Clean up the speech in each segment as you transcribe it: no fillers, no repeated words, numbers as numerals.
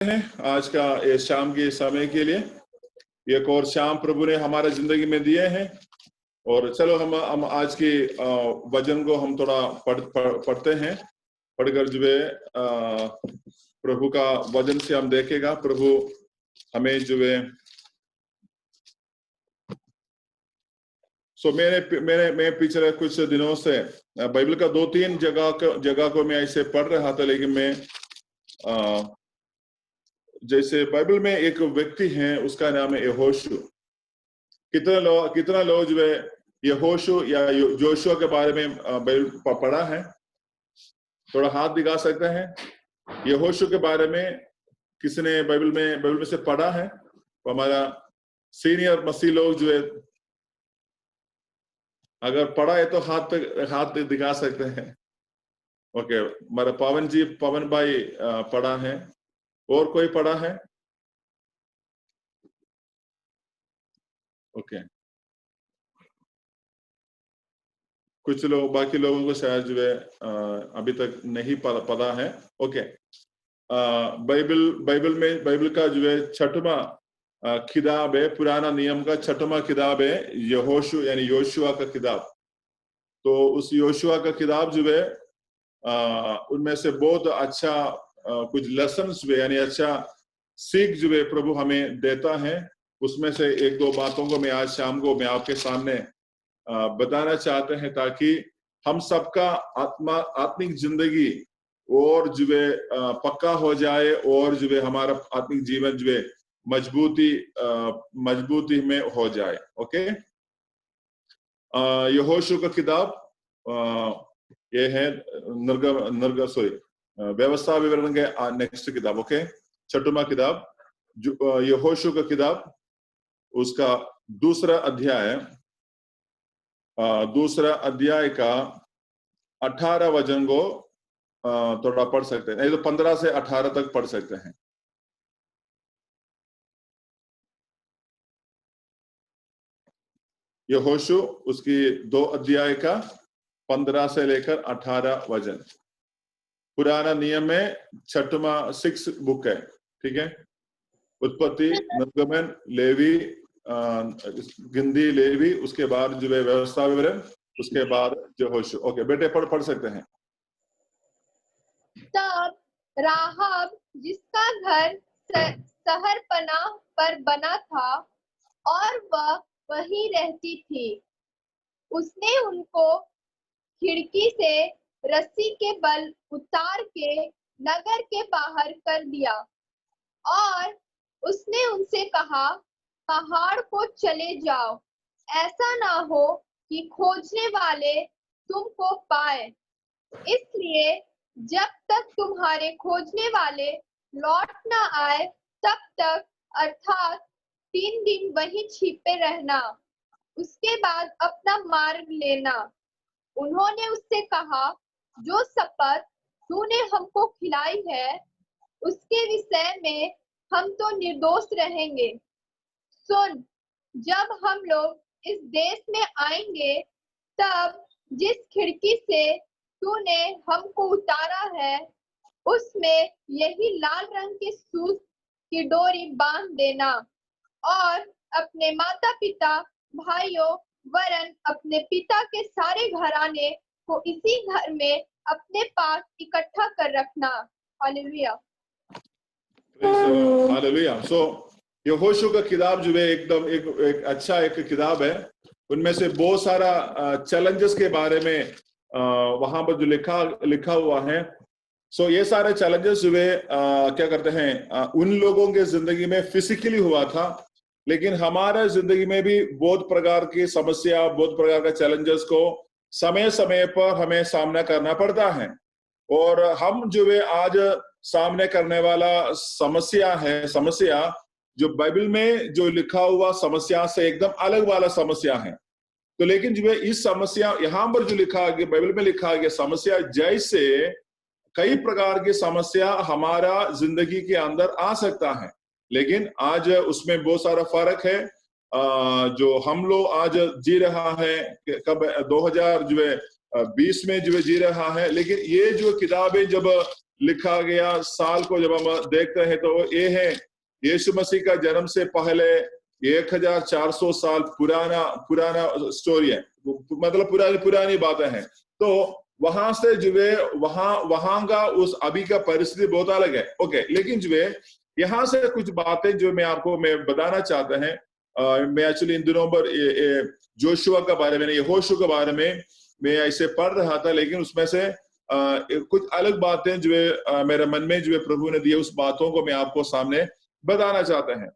हैं आज का ये शाम के समय के लिए। एक और शाम प्रभु ने हमारे जिंदगी में दिए हैं और चलो हम आज के वचन को हम थोड़ा पढ़ते हैं। पढ़कर जो है प्रभु का वचन से हम देखेगा प्रभु हमें जो है मैं पिछले कुछ दिनों से बाइबल का 2-3 जगह को मैं ऐसे पढ़ रहा था, लेकिन मैं जैसे बाइबल में एक व्यक्ति है, उसका नाम है यहोशू। कितना लोग जो है यहोशू या जोशुआ के बारे में बाइबल पढ़ा है? थोड़ा हाथ दिखा सकते हैं। यहोशू के बारे में किसने बाइबल में से पढ़ा है? तो हमारा सीनियर मसीह लोग जो है अगर पढ़ा है तो हाथ दिखा सकते हैं। ओके, हमारा पवन भाई पढ़ा है। और कोई पढ़ा है? ओके, कुछ लोग, बाकी लोगों को शायद जो है अभी तक नहीं पता है। ओके, बाइबल का जो है 6वां किताब है, पुराना नियम का 6वां किताब है यहोशू यानी योशुआ का किताब। तो उस योशुआ का किताब जो है उनमें से बहुत अच्छा कुछ लेसन्स जो है यानी अच्छा सीख जो है प्रभु हमें देता है। उसमें से 1-2 बातों को मैं आज शाम को मैं आपके सामने बताना चाहते हैं, ताकि हम सबका आत्मिक जिंदगी और जो है पक्का हो जाए और जो है हमारा आत्मिक जीवन जो है मजबूती में हो जाए। ओके, यहोशू का किताब ये है व्यवस्था विवरण के नेक्स्ट किताब। ओके, 6वां किताब यहोशू का किताब, उसका दूसरा अध्याय का 18 वचन को थोड़ा पढ़ सकते हैं, नहीं तो 15 से 18 तक पढ़ सकते हैं। यहोशू उसकी 2 अध्याय का 15 से लेकर 18 वचन। पुराना नियम में 6 बुक है, ठीक है। उत्पत्ति, निर्गमन, लेवी, गिनती, लेवी, उसके बाद जो है व्यवस्था विवरण, उसके बाद यहोशू। ओके बेटे, पढ़ सकते हैं। तब राहाब, जिसका घर शहरपनाह पर बना था और वह वहीं रहती थी, उसने उनको खिड़की से रस्सी के बल उतार के नगर के बाहर कर दिया और उसने उनसे कहा, पहाड़ को चले जाओ, ऐसा ना हो कि खोजने वाले तुमको पाए। इसलिए जब तक तुम्हारे खोजने वाले लौट ना आए तब तक, अर्थात 3 दिन वहीं छिपे रहना, उसके बाद अपना मार्ग लेना। उन्होंने उससे कहा, जो शपथ तूने हमको खिलाई है उसके विषय में हम तो निर्दोष रहेंगे। सुन, जब हम लोग इस देश में आएंगे तब जिस खिड़की से तूने हमको उतारा है उसमें यही लाल रंग की सूत की डोरी बांध देना और अपने माता पिता, भाइयों वरन अपने पिता के सारे घराने को इसी घर में अपने पास इकट्ठा कर रखना। Hallelujah, hallelujah. सो यहोशू का किताब जो है एकदम एक अच्छा एक किताब है। उनमें से बहुत सारा चैलेंजेस के बारे में वहां पर जो लिखा हुआ है। सो ये सारे चैलेंजेस जो है क्या करते हैं, उन लोगों के जिंदगी में फिजिकली हुआ था, लेकिन हमारे जिंदगी में भी बहुत प्रकार की समस्या, बहुत प्रकार के चैलेंजेस को समय समय पर हमें सामना करना पड़ता है। और हम जो है आज सामने करने वाला समस्या जो बाइबल में जो लिखा हुआ समस्या से एकदम अलग वाला समस्या है। तो लेकिन जो है इस समस्या यहाँ पर जो लिखा गया, बाइबल में लिखा गया समस्या, जैसे कई प्रकार की समस्या हमारा जिंदगी के अंदर आ सकता है, लेकिन आज उसमें बहुत सारा फर्क है। जो हम लोग आज जी रहा है, कब 2020 में जो है जी रहा है, लेकिन ये जो किताबें जब लिखा गया साल को जब हम देखते हैं तो ये है यीशु मसीह का जन्म से पहले 1400 साल पुराना पुराना स्टोरी है, मतलब पुरानी पुरानी बातें हैं। तो वहां से जो है वहां का उस अभी का परिस्थिति बहुत अलग है। ओके, लेकिन जो है यहाँ से कुछ बातें जो मैं बताना चाहता है। मैं एक्चुअली इन दिनों पर जोशुआ के बारे में, यहोशू के बारे में मैं ऐसे पढ़ रहा था, लेकिन उसमें से कुछ अलग बातें जो है मेरे मन में जो है प्रभु ने दिए, उस बातों को मैं आपको सामने बताना चाहते हैं।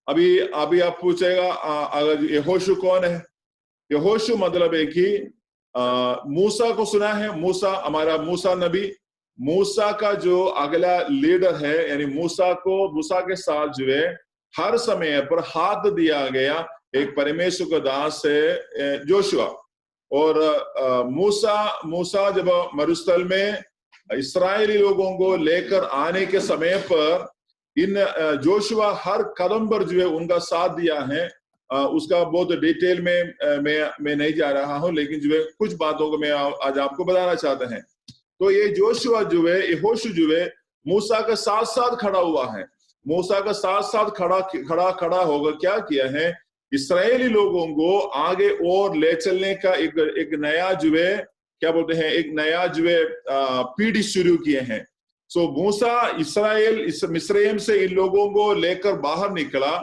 अभी आप पूछेगा अगर यहोशू कौन है? यहोशू मतलब है कि मूसा को सुना है, मूसा हमारा मूसा नबी, मूसा का जो अगला लीडर है, यानी मूसा के साथ जो है हर समय पर हाथ दिया गया एक परमेश्वर का दास है जोशुआ। और मूसा जब मरुस्थल में इस्राएली लोगों को लेकर आने के समय पर इन जोशुआ हर कदम पर जो है उनका साथ दिया है। उसका बहुत डिटेल में मैं नहीं जा रहा हूं, लेकिन जो है कुछ बातों को मैं आज आपको बताना चाहता है। तो ये जोशुआ जो है, यहोशू जो है मूसा के साथ साथ खड़ा हुआ है। मूसा का साथ साथ खड़ा होकर क्या किया है? इस्राएली लोगों को आगे और ले चलने का एक नया जो है क्या बोलते हैं, एक नया जो है पीढ़ी शुरू किए हैं। सो मूसा मिस्रैम से इन लोगों को लेकर बाहर निकला,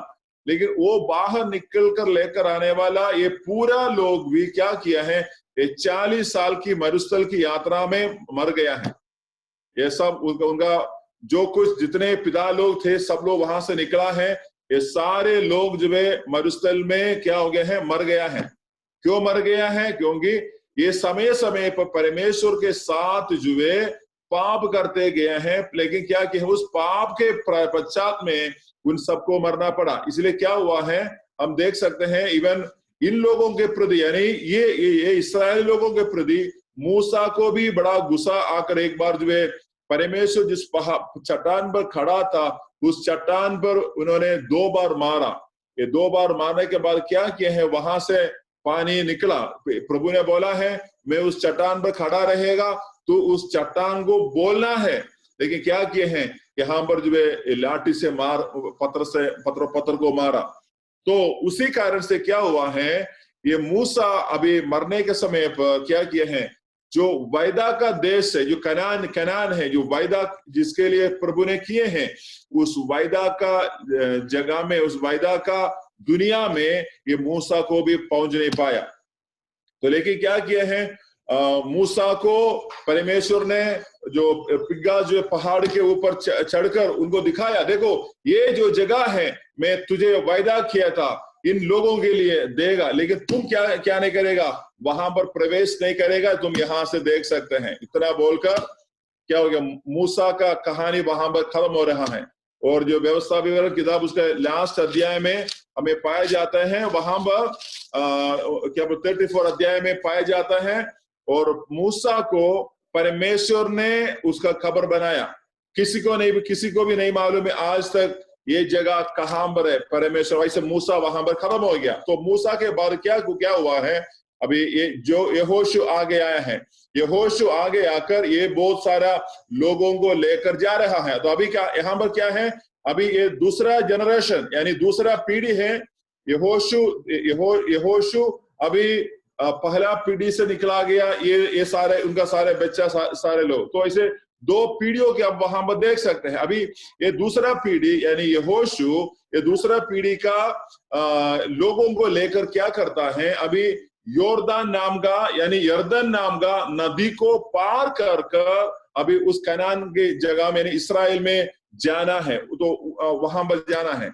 लेकिन वो बाहर निकल कर लेकर आने वाला ये पूरा लोग भी क्या किया है? ये 40 साल की मरुस्थल की यात्रा में मर गया है। ये सब उनका जो कुछ जितने पिता लोग थे सब लोग वहां से निकला है। ये सारे लोग जो है मरुस्थल में क्या हो गए हैं? मर गया है। क्यों मर गया है? क्योंकि ये समय समय पर परमेश्वर के साथ जो है पाप करते गए हैं, लेकिन क्या कि उस पाप के पश्चात में उन सबको मरना पड़ा। इसलिए क्या हुआ है हम देख सकते हैं, इवन इन लोगों के प्रति, यानी ये इस्राएल लोगों के प्रति मूसा को भी बड़ा गुस्सा आकर एक बार जो है परमेश्वर जिस चट्टान पर खड़ा था उस चट्टान पर उन्होंने 2 बार मारा। ये 2 बार मारने के बाद क्या किया है? वहां से पानी निकला। प्रभु ने बोला है मैं उस चट्टान पर खड़ा रहेगा तो उस चट्टान को बोलना है, लेकिन क्या किए हैं? यहाँ पर जो है लाठी से पत्थर को मारा। तो उसी कारण से क्या हुआ है, ये मूसा अभी मरने के समय पर क्या किए हैं? जो वायदा का देश है, जो कनान है, जो वायदा जिसके लिए प्रभु ने किए हैं, उस वायदा का जगह में, उस वायदा का दुनिया में ये मूसा को भी पहुंच नहीं पाया। तो लेकिन क्या किया है? मूसा को परमेश्वर ने जो पिग्गा जो पहाड़ के ऊपर चढ़कर उनको दिखाया, देखो ये जो जगह है मैं तुझे वायदा किया था इन लोगों के लिए देगा, लेकिन तुम क्या नहीं करेगा? वहां पर प्रवेश नहीं करेगा, तुम यहां से देख सकते हैं। इतना बोलकर क्या हो गया? मूसा का कहानी वहां पर खत्म हो रहा है। और जो व्यवस्था विवरण किताब उसके लास्ट अध्याय में हमें पाया जाता है, वहां पर क्या 34 अध्याय में पाया जाता है। और मूसा को परमेश्वर ने उसका खबर बनाया। किसी को भी नहीं मालूम है आज तक ये जगह कहां पर है। परमेश्वर वैसे मूसा वहां पर खत्म हो गया। तो मूसा के बाद क्या हुआ है? अभी ये जो यहोशू आगे आया है, यहोशू आगे आकर ये बहुत सारा लोगों को लेकर जा रहा है। तो अभी क्या यहाँ पर क्या है? अभी ये दूसरा जनरेशन यानी दूसरा पीढ़ी है। यहोशू अभी पहला पीढ़ी से निकला गया, ये सारे उनका सारे बच्चा सारे लोग। तो ऐसे 2 पीढ़ियों के आप वहां पर देख सकते हैं। अभी ये दूसरा पीढ़ी यानी यहोशू, ये दूसरा पीढ़ी का लोगों को लेकर क्या करता है? अभी योर्दान नाम का यानी यरदन नाम का नदी को पार कर अभी उस कनान के जगह में इस्राएल में जाना है। तो वहां पर जाना है।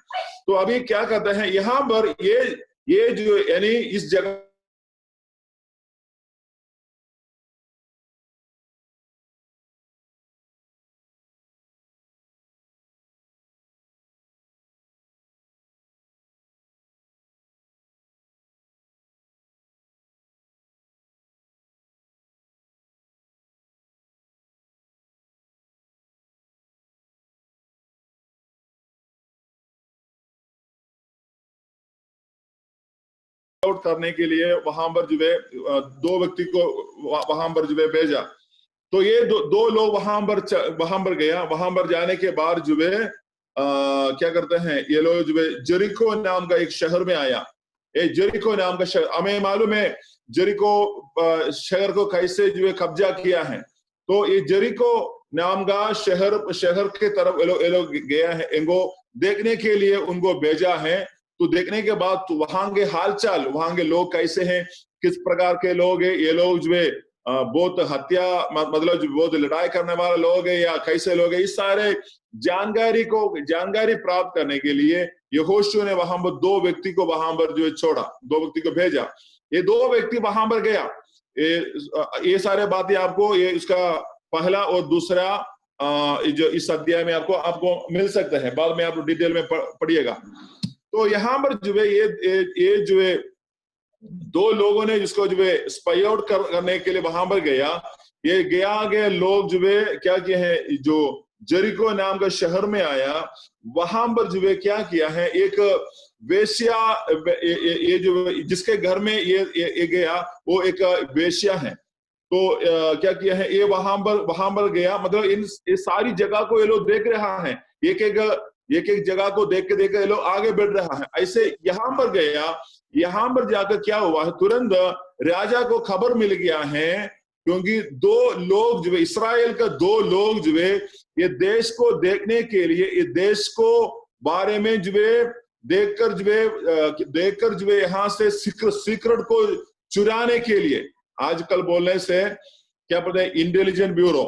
तो अभी क्या करते हैं यहाँ पर ये जो यानी इस जगह आउट करने के लिए वहां पर जो है 2 व्यक्ति को वहां पर जो है भेजा। तो ये दो लोग वहां पर गया। वहां पर जाने के बाद जो है क्या करते हैं ये लोग, जो है जेरिको नाम का एक शहर में आया। ये जेरिको नाम का शहर, हमें मालूम है जेरिको शहर को कैसे जो है कब्जा किया है। तो ये जेरिको नाम का शहर के तरफ ये लोग गया है, इनको देखने के लिए उनको भेजा है। तो देखने के बाद तो वहां के हालचाल, वहां के लोग कैसे हैं, किस प्रकार के लोग हैं, ये लोग जो है बहुत हत्या मतलब जो बहुत लड़ाई करने वाले लोग हैं या कैसे लोग हैं, इस सारे जानकारी प्राप्त करने के लिए यहोशू ने वहां पर दो व्यक्ति को वहां पर जो है छोड़ा, दो व्यक्ति को भेजा। ये दो व्यक्ति वहां पर गया। ये सारे बातें आपको ये इसका पहला और दूसरा जो इस अध्याय में आपको मिल सकता है, बाद में आप डिटेल में पढ़िएगा। तो यहाँ पर जो है ये जो है दो लोगों ने जिसको जो है स्पाई आउट करने के लिए वहां पर गया। ये गए लोग जो है क्या किए हैं, जो जेरिको नाम का शहर में आया, वहां पर जो है क्या किया है, एक वेश्या, ये जो जिसके घर में ये गया वो एक वेश्या है। तो क्या किया है, ये वहां पर गया, मतलब ये सारी जगह को ये लोग देख रहा है, एक एक जगह को देख के ये लोग आगे बढ़ रहा है। ऐसे यहाँ पर गया, यहाँ पर जाकर क्या हुआ है, तुरंत राजा को खबर मिल गया है, क्योंकि दो लोग जो है, इस्राएल का दो लोग जो है ये देश को देखने के लिए, ये देश को बारे में जो है देखकर जो है यहाँ से सीक्रेट को चुराने के लिए, आजकल बोलने से क्या पता है, इंटेलिजेंस ब्यूरो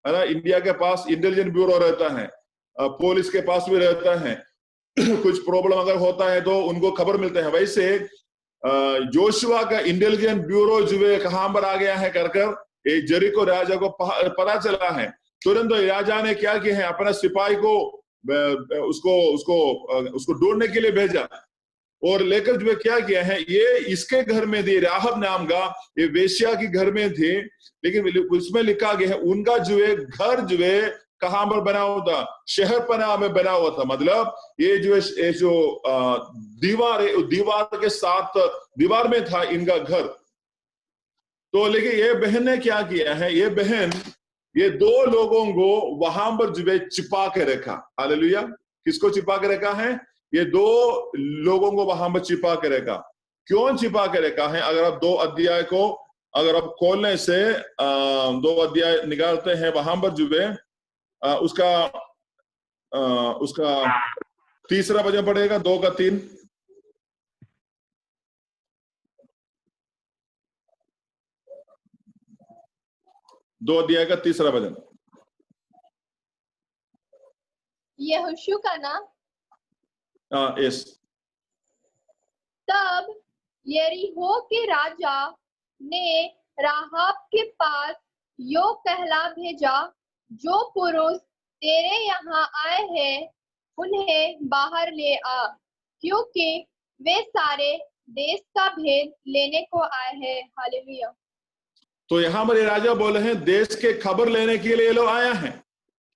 है ना, इंडिया के पास इंटेलिजेंस ब्यूरो रहता है, पुलिस के पास भी रहता है। कुछ प्रॉब्लम अगर होता है तो उनको खबर मिलता है। वैसे जोशुआ का इंटेलिजेंस ब्यूरो जो है कहां पर आ गया है कर जेरिको राजा को पता चला है। तुरंत राजा ने क्या किया है, अपना सिपाही को उसको ढूंढने के लिए भेजा और लेकर जो है क्या किया है, ये इसके घर में थी, राहब नाम का ये वेश्या के घर में थे, लेकिन उसमें लिखा गया है उनका जो है घर जो है कहां पर बना हुआ था, शहर पनाह में बना हुआ था। मतलब ये जो दीवार है, दीवार के साथ दीवार में था इनका घर। तो लेकिन ये बहन ने क्या किया है, ये बहन ये दो लोगों को वहां पर जो है छिपा के रखा। हालेलुया। किसको छिपा के रखा है, ये दो लोगों को वहां पर छिपा के रखा। क्यों छिपा के रखा है, अगर आप दो अध्याय को अगर आप खोलने से दो अध्याय निकालते हैं, वहां पर जो है उसका तीसरा वचन पड़ेगा, 2 का 3। दो अध्याय का तीसरा वचन। यहोशू का नाम। यस। तब यरीहो के राजा ने राहाब के पास यो कहला भेजा, जो पुरुष तेरे यहाँ आए हैं उन्हें बाहर ले आ, क्योंकि वे सारे देश का भेद लेने को आए हैं। हालेलुया। तो यहाँ पर ये राजा बोले हैं देश के खबर लेने के लिए लोग आया है,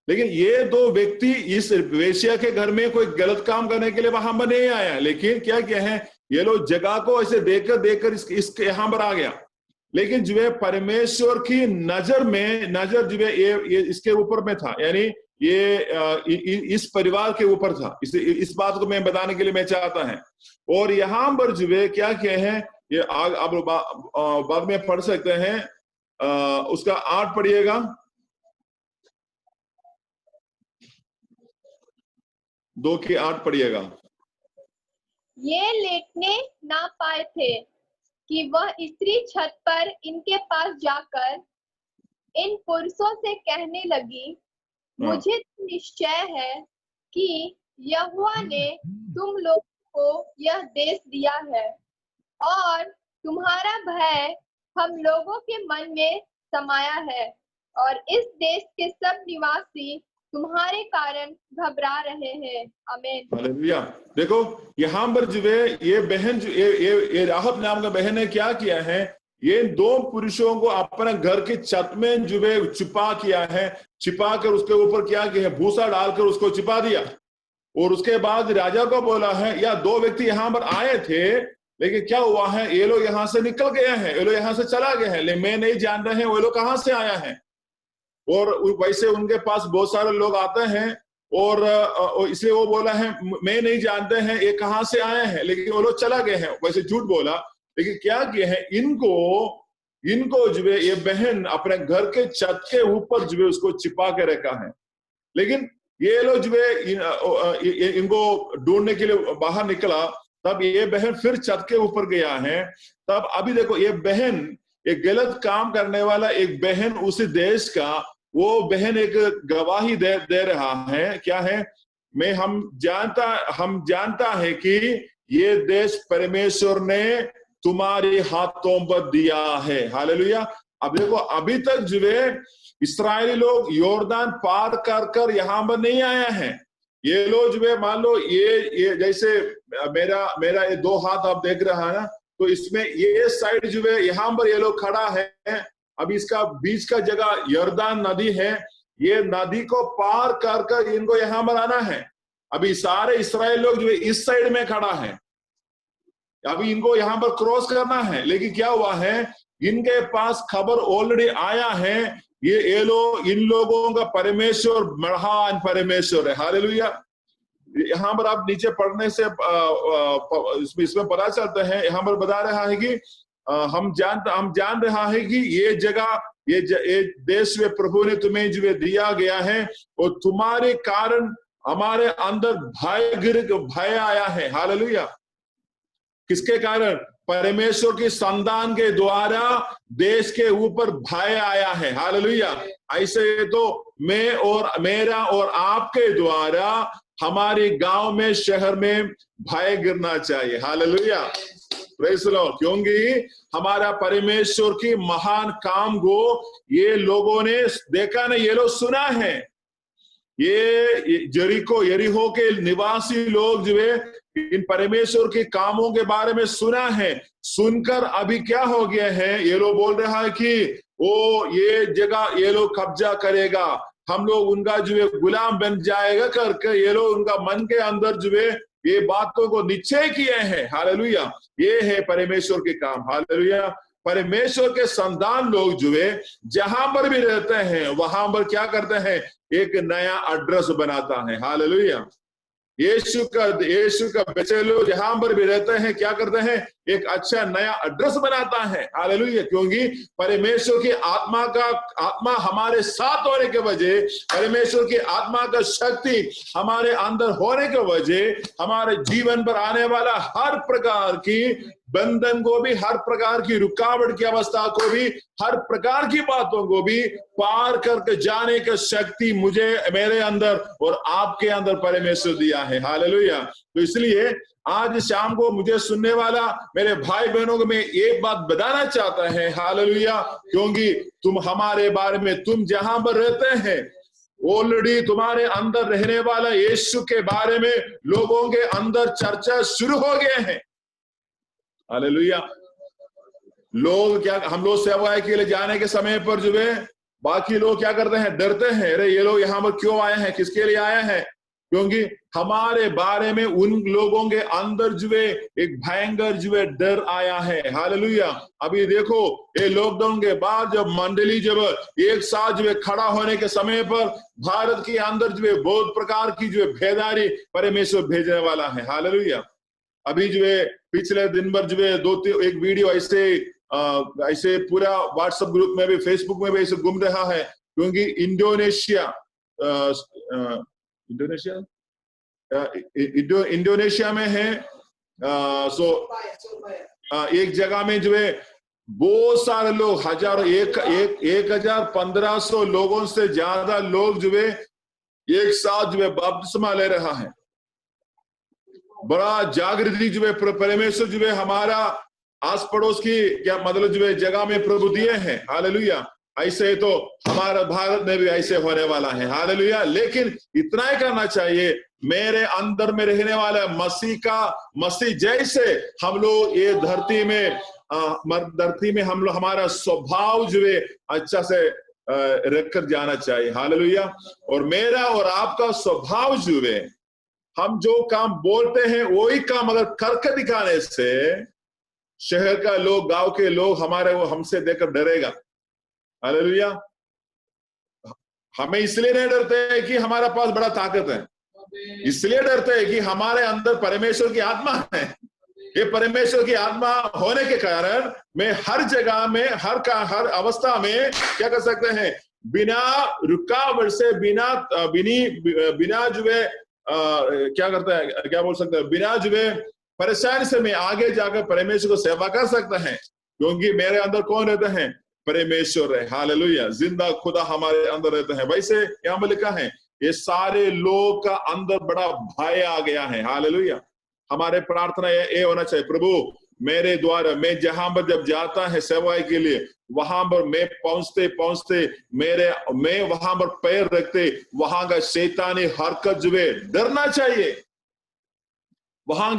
लेकिन ये दो व्यक्ति इस वेश्या के घर में कोई गलत काम करने के लिए वहां पर नहीं आया, लेकिन क्या किया है, ये लोग जगह को ऐसे देखकर इसके यहाँ पर आ गया। लेकिन जो है परमेश्वर की नजर जो है ये इसके ऊपर में था, यानी ये इस परिवार के ऊपर था। इस बात को मैं बताने के लिए मैं चाहता है। और यहाँ पर जो है क्या किया है, ये आप बाद में पढ़ सकते हैं, उसका 8 पढ़िएगा। 2 की 8 पढ़िएगा। ये लेटने ना पाए थे कि वह स्त्री छत पर इनके पास जाकर इन पुरुषों से कहने लगी, मुझे तो निश्चय है कि यहोवा ने तुम लोग को यह देश दिया है और तुम्हारा भय हम लोगों के मन में समाया है, और इस देश के सब निवासी तुम्हारे कारण घबरा रहे हैं। आमीन। हालेलुया। देखो यहाँ पर जो है ये बहन जो ये राहब नाम का बहन ने क्या किया है, ये दो पुरुषों को अपना घर की छत में जो है छिपा किया है, छिपा कर उसके ऊपर क्या किया है, भूसा डालकर उसको छिपा दिया। और उसके बाद राजा को बोला है, या दो व्यक्ति यहाँ पर आए थे, लेकिन क्या हुआ है, ये लोग यहाँ से निकल गए हैं, ये लोग यहाँ से चला गए हैं, लेकिन मैं नहीं जान रहे हैं वो लोग कहाँ से आया है। और वैसे उनके पास बहुत सारे लोग आते हैं और इसलिए वो बोला है मैं नहीं जानते हैं ये कहां से आए हैं, लेकिन वो लोग चला गए हैं, वैसे झूठ बोला। लेकिन क्या किए हैं, इनको जो है ये बहन अपने घर के छत के ऊपर जो है उसको छिपा के रखा है। लेकिन ये लोग जो है इनको ढूंढने के लिए बाहर निकला, तब ये बहन फिर छत के ऊपर गया है। तब अभी देखो ये बहन, एक गलत काम करने वाला एक बहन उस देश का, वो बहन एक गवाही दे रहा है, क्या है, हम जानता है कि ये देश परमेश्वर ने तुम्हारे हाथों पर दिया है। हालेलुया। अब देखो अभी तक जो है इस्राएली लोग योर्दान पार कर यहाँ पर नहीं आया है। ये लोग जो है मान लो ये जैसे मेरा ये दो हाथ आप देख रहा है ना, तो इसमें ये साइड जो है यहाँ पर ये लोग खड़ा है। अब इसका बीच का जगह यर्दान नदी है, ये नदी को पार कर इनको यहाँ पर आना है। अभी सारे इस्राएल लोग जो है इस साइड में खड़ा है, अभी इनको यहाँ पर क्रॉस करना है। लेकिन क्या हुआ है, इनके पास खबर ऑलरेडी आया है, ये लोग, इन लोगों का परमेश्वर महान परमेश्वर है। हालेलुया। यहाँ पर आप नीचे पढ़ने से इसमें पता चलता है, यहाँ पर बता रहा है कि हम जान रहा है कि ये जगह, ये देश में प्रभु ने तुम्हें जो दिया गया है, और तुम्हारे कारण हमारे अंदर भय आया है। हालेलुया। किसके कारण? परमेश्वर की संतान के द्वारा देश के ऊपर भय आया है। हालेलुया। ऐसे तो मैं और मेरा और आपके द्वारा हमारे गांव में, शहर में भय गिरना चाहिए। हालेलुया। Praise the Lord. क्योंकि हमारा परमेश्वर की महान काम को ये लोगों ने देखा नहीं, ये लोग सुना है। ये यरीहो के निवासी लोग जो है इन परमेश्वर के कामों के बारे में सुना है, सुनकर अभी क्या हो गया है, ये लोग बोल रहा है कि वो ये जगह ये लोग कब्जा करेगा, हम लोग उनका जो है गुलाम बन जाएगा करके ये लोग उनका मन के अंदर जो है ये बातों को निश्चय किए हैं। हालेलुया। ये है परमेश्वर के काम। हालेलुया। परमेश्वर के संतान लोग जो है जहां पर भी रहते हैं वहां पर क्या करते हैं, एक नया एड्रेस बनाता है। हालेलुया। यीशु का बच्चे लोग जहां पर भी रहते हैं क्या करते हैं, एक अच्छा नया एड्रेस बनाता है। हालेलुया। क्योंकि परमेश्वर की आत्मा हमारे साथ होने के वजह, परमेश्वर की आत्मा का शक्ति हमारे अंदर होने के वजह हमारे जीवन पर आने वाला हर प्रकार की बंधन को भी, हर प्रकार की रुकावट की अवस्था को भी, हर प्रकार की बातों को भी पार करके जाने की शक्ति मुझे, मेरे अंदर और आपके अंदर परमेश्वर दिया है। हालेलुया। तो इसलिए आज शाम को मुझे सुनने वाला मेरे भाई बहनों को मैं एक बात बताना चाहता है। हालेलुया। क्योंकि तुम हमारे बारे में, तुम जहां पर रहते हैं ऑलरेडी तुम्हारे अंदर रहने वाला यीशु के बारे में लोगों के अंदर चर्चा शुरू हो गए हैं। हालेलुया। लोग क्या, हम लोग सेवाएं के लिए जाने के समय पर जो है बाकी लोग क्या करते हैं, डरते हैं, अरे ये लोग यहाँ पर क्यों आए हैं, किसके लिए आए हैं, क्योंकि हमारे बारे में उन लोगों के अंदर जो है एक भयंकर जो है डर आया है। हालेलुया। अभी देखो ये लॉकडाउन के बाद जब मंडली जब एक साथ जो है खड़ा होने के समय पर भारत के अंदर जो है बहुत प्रकार की जो है भेदारी परमेश्वर भेजने वाला है। हालेलुया। अभी जो है पिछले दिन भर जो है एक वीडियो ऐसे पूरा व्हाट्सएप ग्रुप में भी, फेसबुक में भी ऐसे घूम रहा है, क्योंकि इंडोनेशिया में है। एक जगह में जो है बहुत सारे लोग, 1,1500 लोगों से ज्यादा लोग जो है एक साथ जो है बपतिस्मा ले रहा है। बड़ा जागृति जो है परमेश्वर जो है हमारा आस पड़ोस की क्या मतलब जो है जगह में प्रभु दिए हैं। हालेलुया। ऐसे तो हमारा भारत में भी ऐसे होने वाला है। हालेलुया। लेकिन इतना ही करना चाहिए, मेरे अंदर में रहने वाला मसीह जैसे हम लोग ये धरती में हम लोग हमारा स्वभाव जो है अच्छा से रखकर जाना चाहिए। हालेलुया। और मेरा और आपका स्वभाव जो है, हम जो काम बोलते हैं वही काम अगर करके दिखाने से शहर का लोग, गांव के लोग हमारे वो हमसे देखकर डरेगा। हालेलुया। हमें इसलिए नहीं डरते हैं कि हमारे पास बड़ा ताकत है, इसलिए डरते हैं कि हमारे अंदर परमेश्वर की आत्मा है। ये परमेश्वर की आत्मा होने के कारण मैं हर जगह में, हर अवस्था में क्या कर सकते हैं, बिना रुकावट से, बिना जो है क्या करता है, क्या बोल सकते हैं, बिना जो है परेशानी से मैं आगे जाकर परमेश्वर को सेवा कर सकता है, क्योंकि मेरे अंदर कौन रहते हैं, परमेश्वर है। हालेलुया, जिंदा खुदा हमारे अंदर रहते हैं। वैसे यहाँ पर लिखा है ये सारे लोग का अंदर बड़ा भय आ गया है। हालेलुया, हमारे प्रार्थना ये होना चाहिए, प्रभु मेरे द्वारा, मैं जहां पर जब जाता है सेवाई के लिए, वहां पर मैं पहुंचते मैं वहां पर पैर रखते, वहां का शैतानी हरकत जो है डरना चाहिए। वहां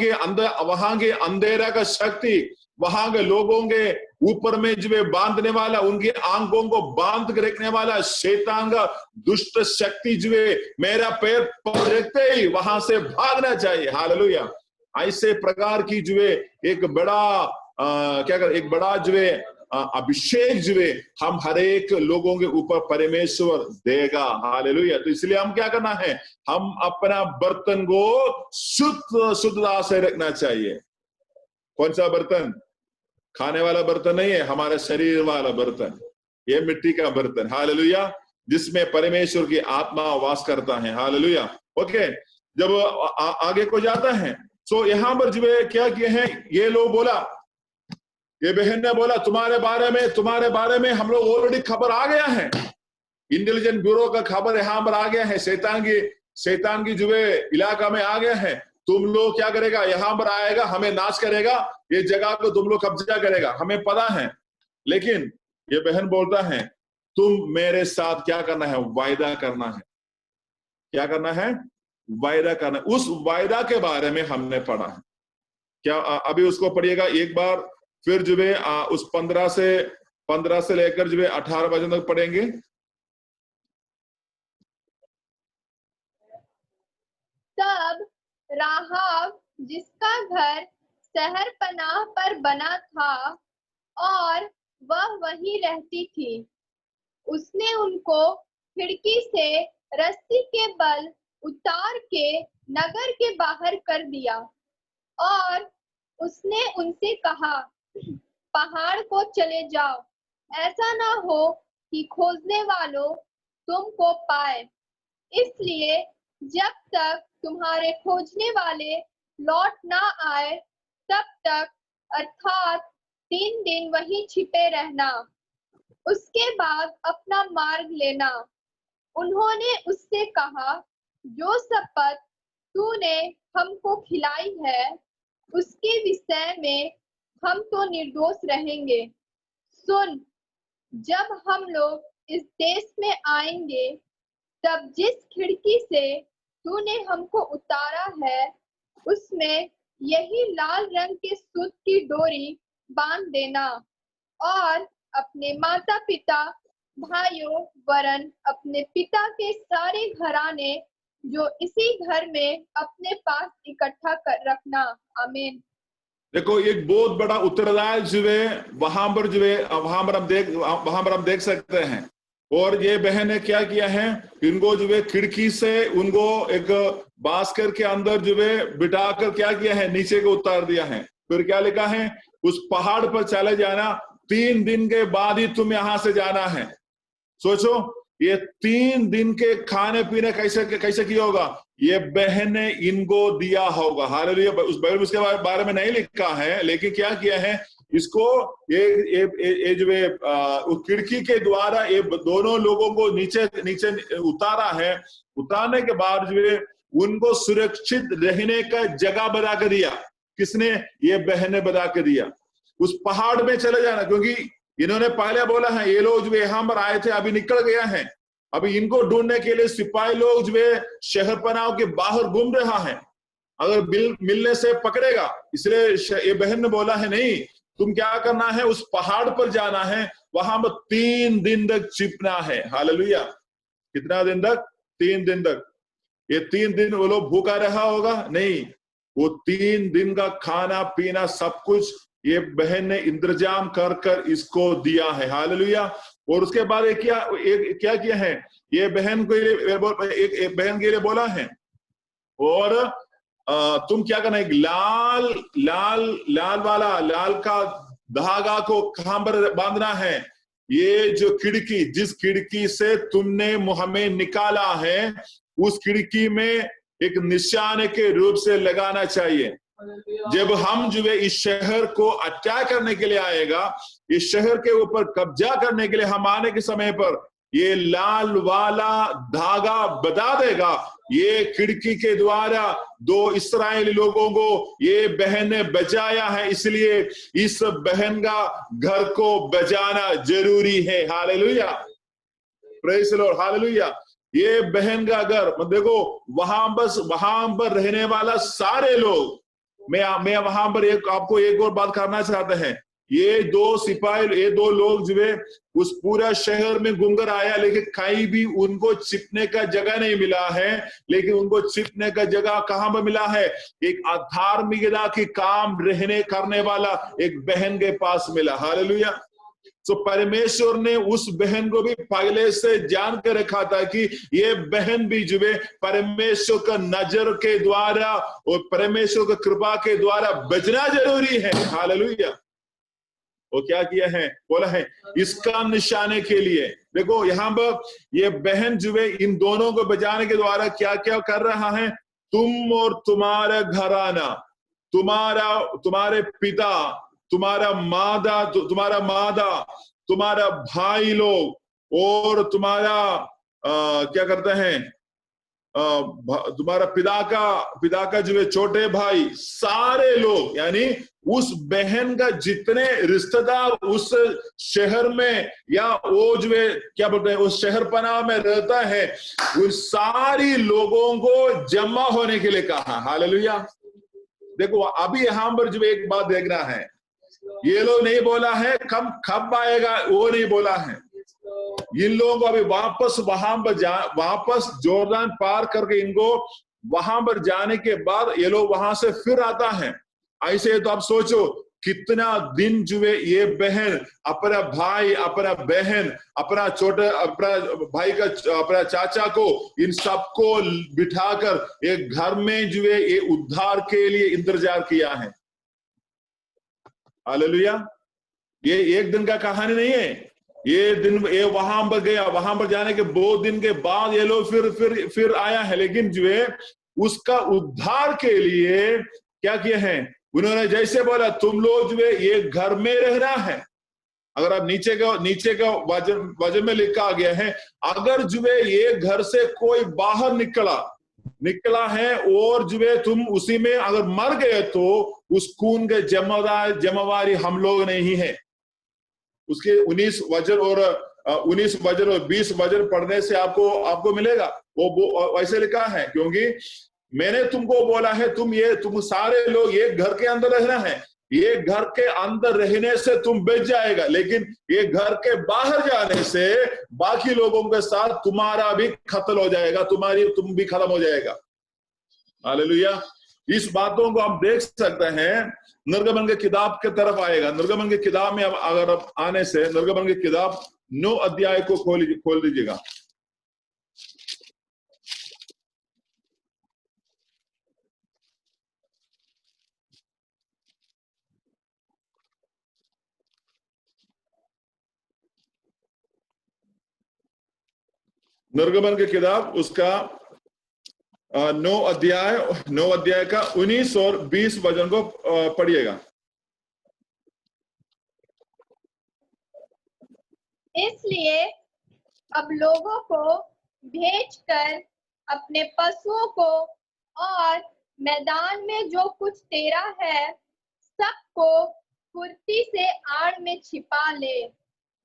के अंधेरा का शक्ति, वहां के लोगों के ऊपर में जो है बांधने वाला, उनकी आंखों को बांध के रखने वाला शैतान का दुष्ट शक्ति जो है मेरा पैर रखते ही वहां से भागना चाहिए। हालेलुया, ऐसे प्रकार की जो है एक बड़ा जो है अभिषेक जो है हम हर एक लोगों के ऊपर परमेश्वर देगा। हालेलुया, तो इसलिए हम क्या करना है, हम अपना बर्तन को शुद्धता से रखना चाहिए। कौन सा बर्तन? खाने वाला बर्तन नहीं है, हमारा शरीर वाला बर्तन, ये मिट्टी का बर्तन। हालेलुया, जिसमें परमेश्वर की आत्मा वास करता है। हालेलुया, ओके, जब आगे को जाता है तो यहाँ पर जो है क्या किए हैं, ये लोग बोला, ये बहन ने बोला तुम्हारे बारे में हम लोग ऑलरेडी खबर आ गया है, इंटेलिजेंस ब्यूरो का खबर यहाँ पर आ गया है, शैतान की जो है इलाका में आ गया है, तुम लोग क्या करेगा, यहाँ पर आएगा, हमें नाश करेगा, ये जगह को तुम लोग कब्जा करेगा, हमें पता है। लेकिन ये बहन बोलता है तुम मेरे साथ क्या करना है, वायदा करना है। क्या करना है? वायदा करना। उस वायदा के बारे में हमने पढ़ा है क्या? अभी उसको पढ़िएगा एक बार, फिर जो है उस 15 से लेकर जो है 18 बजे तक पढ़ेंगे। तब राहाब जिसका घर शहर पनाह पर बना था और वह वहीं रहती थी, उसने उनको खिड़की से रस्सी के बल उतार के नगर के बाहर कर दिया और उसने उनसे कहा, पहाड़ को चले जाओ, ऐसा ना हो कि खोजने वालों तुमको पाए, इसलिए जब तक तुम्हारे खोजने वाले लौट ना आए तब तक, अर्थात 3 दिन वहीं छिपे रहना, उसके बाद अपना मार्ग लेना। उन्होंने उससे कहा, जो शपथ तूने हमको खिलाई है उसके विषय में हम तो निर्दोष रहेंगे। सुन, जब हम लोग इस देश में आएंगे तब जिस खिड़की से तूने हमको उतारा है उसमें यही लाल रंग के सूत की डोरी बांध देना और अपने माता पिता, भाइयों वरन अपने पिता के सारे घराने जो इसी घर में अपने पास इकट्ठा कर रखना। आमीन। देखो, एक बहुत बड़ा उत्तरदायित्व जो है वहां पर हम देख सकते हैं। और ये बहन ने क्या किया है, इनको जो है खिड़की से उनको एक बास्केट के अंदर जो है बिठाकर क्या किया है, नीचे को उतार दिया है। फिर क्या लिखा है, उस पहाड़ पर चले जाना, 3 दिन के बाद ही तुम यहां से जाना है। सोचो, ये 3 दिन के खाने पीने कैसे किया होगा, ये बहन ने इनको दिया होगा। हालेलुया, उस बाइबल में उसके बारे में नहीं लिखा है, लेकिन क्या किया है, इसको ये जो है खिड़की के द्वारा ये दोनों लोगों को नीचे उतारा है। उतारने के बाद जो है उनको सुरक्षित रहने का जगह बना कर दिया। किसने? ये बहन ने बना कर दिया। उस पहाड़ में चले जाना, क्योंकि इन्होंने पहले बोला है ये लोग जो यहाँ पर आए थे अभी निकल गया है, अभी इनको ढूंढने के लिए सिपाही लोग जो है शहर पनाह के बाहर घूम रहा है, अगर मिलने से पकड़ेगा। इसलिए ये बहन ने बोला है, नहीं, तुम क्या करना है, उस पहाड़ पर जाना है, वहां पर 3 दिन तक छिपना है। हालेलुया, कितना दिन तक? 3 दिन तक। ये 3 दिन वो लोग भूखा रहा होगा? नहीं, वो 3 दिन का खाना पीना सब कुछ ये बहन ने इंतजाम कर इसको दिया है। हालेलुया, और उसके बाद क्या किया है, ये बहन को एक बहन के लिए बोला है, और तुम क्या करना है, लाल का धागा को कहां पर बांधना है, ये जो खिड़की, जिस खिड़की से तुमने हमें निकाला है, उस खिड़की में एक निशान के रूप से लगाना चाहिए। जब हम जो है इस शहर को अटैक करने के लिए आएगा, इस शहर के ऊपर कब्जा करने के लिए हम आने के समय पर ये लाल वाला धागा बता देगा, ये खिड़की के द्वारा 2 इस्राएली लोगों को ये बहन ने बचाया है, इसलिए इस बहन का घर को बचाना जरूरी है। Hallelujah, praise the Lord, hallelujah. ये बहन का घर, देखो वहां पर रहने वाला सारे लोग, मैं वहां पर आपको एक और बात करना चाहता है, ये 2 सिपाही, ये 2 लोग जो है उस पूरा शहर में घूमकर आया, लेकिन कहीं भी उनको छिपने का जगह नहीं मिला है, लेकिन उनको छिपने का जगह कहां पर मिला है, एक अधार्मिकता की काम रहने करने वाला एक बहन के पास मिला। हालेलुया। तो परमेश्वर ने उस बहन को भी पहले से जान कर रखा था कि ये बहन भी जो है परमेश्वर का नजर के द्वारा और परमेश्वर का कृपा के द्वारा बचना जरूरी है। हालेलुया। वो क्या किया है, बोला है इसका निशाने के लिए। देखो यहाँ पर ये बहन जो है इन दोनों को बचाने के द्वारा क्या क्या कर रहा है, तुम और तुम्हारा घराना, तुम्हारे पिता, तुम्हारा मादा, तुम्हारा भाई लोग, और तुम्हारा क्या करते हैं, तुम्हारा पिता का जो है छोटे भाई, सारे लोग, यानी उस बहन का जितने रिश्तेदार उस शहर में या वो जो है क्या बोलते हैं उस शहर पनाह में रहता है, उन सारी लोगों को जमा होने के लिए कहा। हालेलुया। देखो अभी यहां पर जो एक बात देखना है, ये लोग नहीं बोला है कब आएगा, वो नहीं बोला है। इन लोगों को अभी वापस जोर्दान पार करके इनको वहां पर जाने के बाद ये लोग वहां से फिर आता है। ऐसे तो आप सोचो कितना दिन जो है ये बहन अपना भाई, अपना बहन, अपना भाई का अपना चाचा को, इन सबको बिठाकर एक घर में जो है ये उद्धार के लिए इंतजार किया है। हालेलुया। ये एक दिन का कहानी नहीं है, ये वहां पर गया, वहां पर जाने के 2 दिन के बाद ये लोग फिर आया है, लेकिन जो है उसका उद्धार के लिए क्या किए हैं उन्होंने, जैसे बोला तुम लोग जो है ये घर में रहना है। अगर आप नीचे का वचन में लिखा गया है, अगर जो है ये घर से कोई बाहर निकला है और जो है तुम उसी में अगर मर गए, तो उस खून के जिम्मेवारी हम लोग नहीं है। उसके 19 वचन और 20 वचन पढ़ने से आपको मिलेगा, वो ऐसे लिखा है, क्योंकि मैंने तुमको बोला है तुम सारे लोग ये घर के अंदर रहना है, ये घर के अंदर रहने से तुम बच जाएगा, लेकिन ये घर के बाहर जाने से बाकी लोगों के साथ तुम्हारा भी खत्म हो जाएगा, तुम भी खत्म हो जाएगा। हालेलुया। इस बातों को आप देख सकते हैं, निर्गमन के किताब के तरफ आएगा। निर्गमन के किताब में अगर आप आने से निर्गमन के किताब 9 अध्याय को खोल दीजिएगा। निर्गमन के किताब उसका 9 अध्याय का 19 और 20 वचन को पढ़िएगा। इसलिए अब लोगों को भेजकर अपने पशुओं को और मैदान में जो कुछ तेरा है सबको फुर्ती से आड़ में छिपा ले,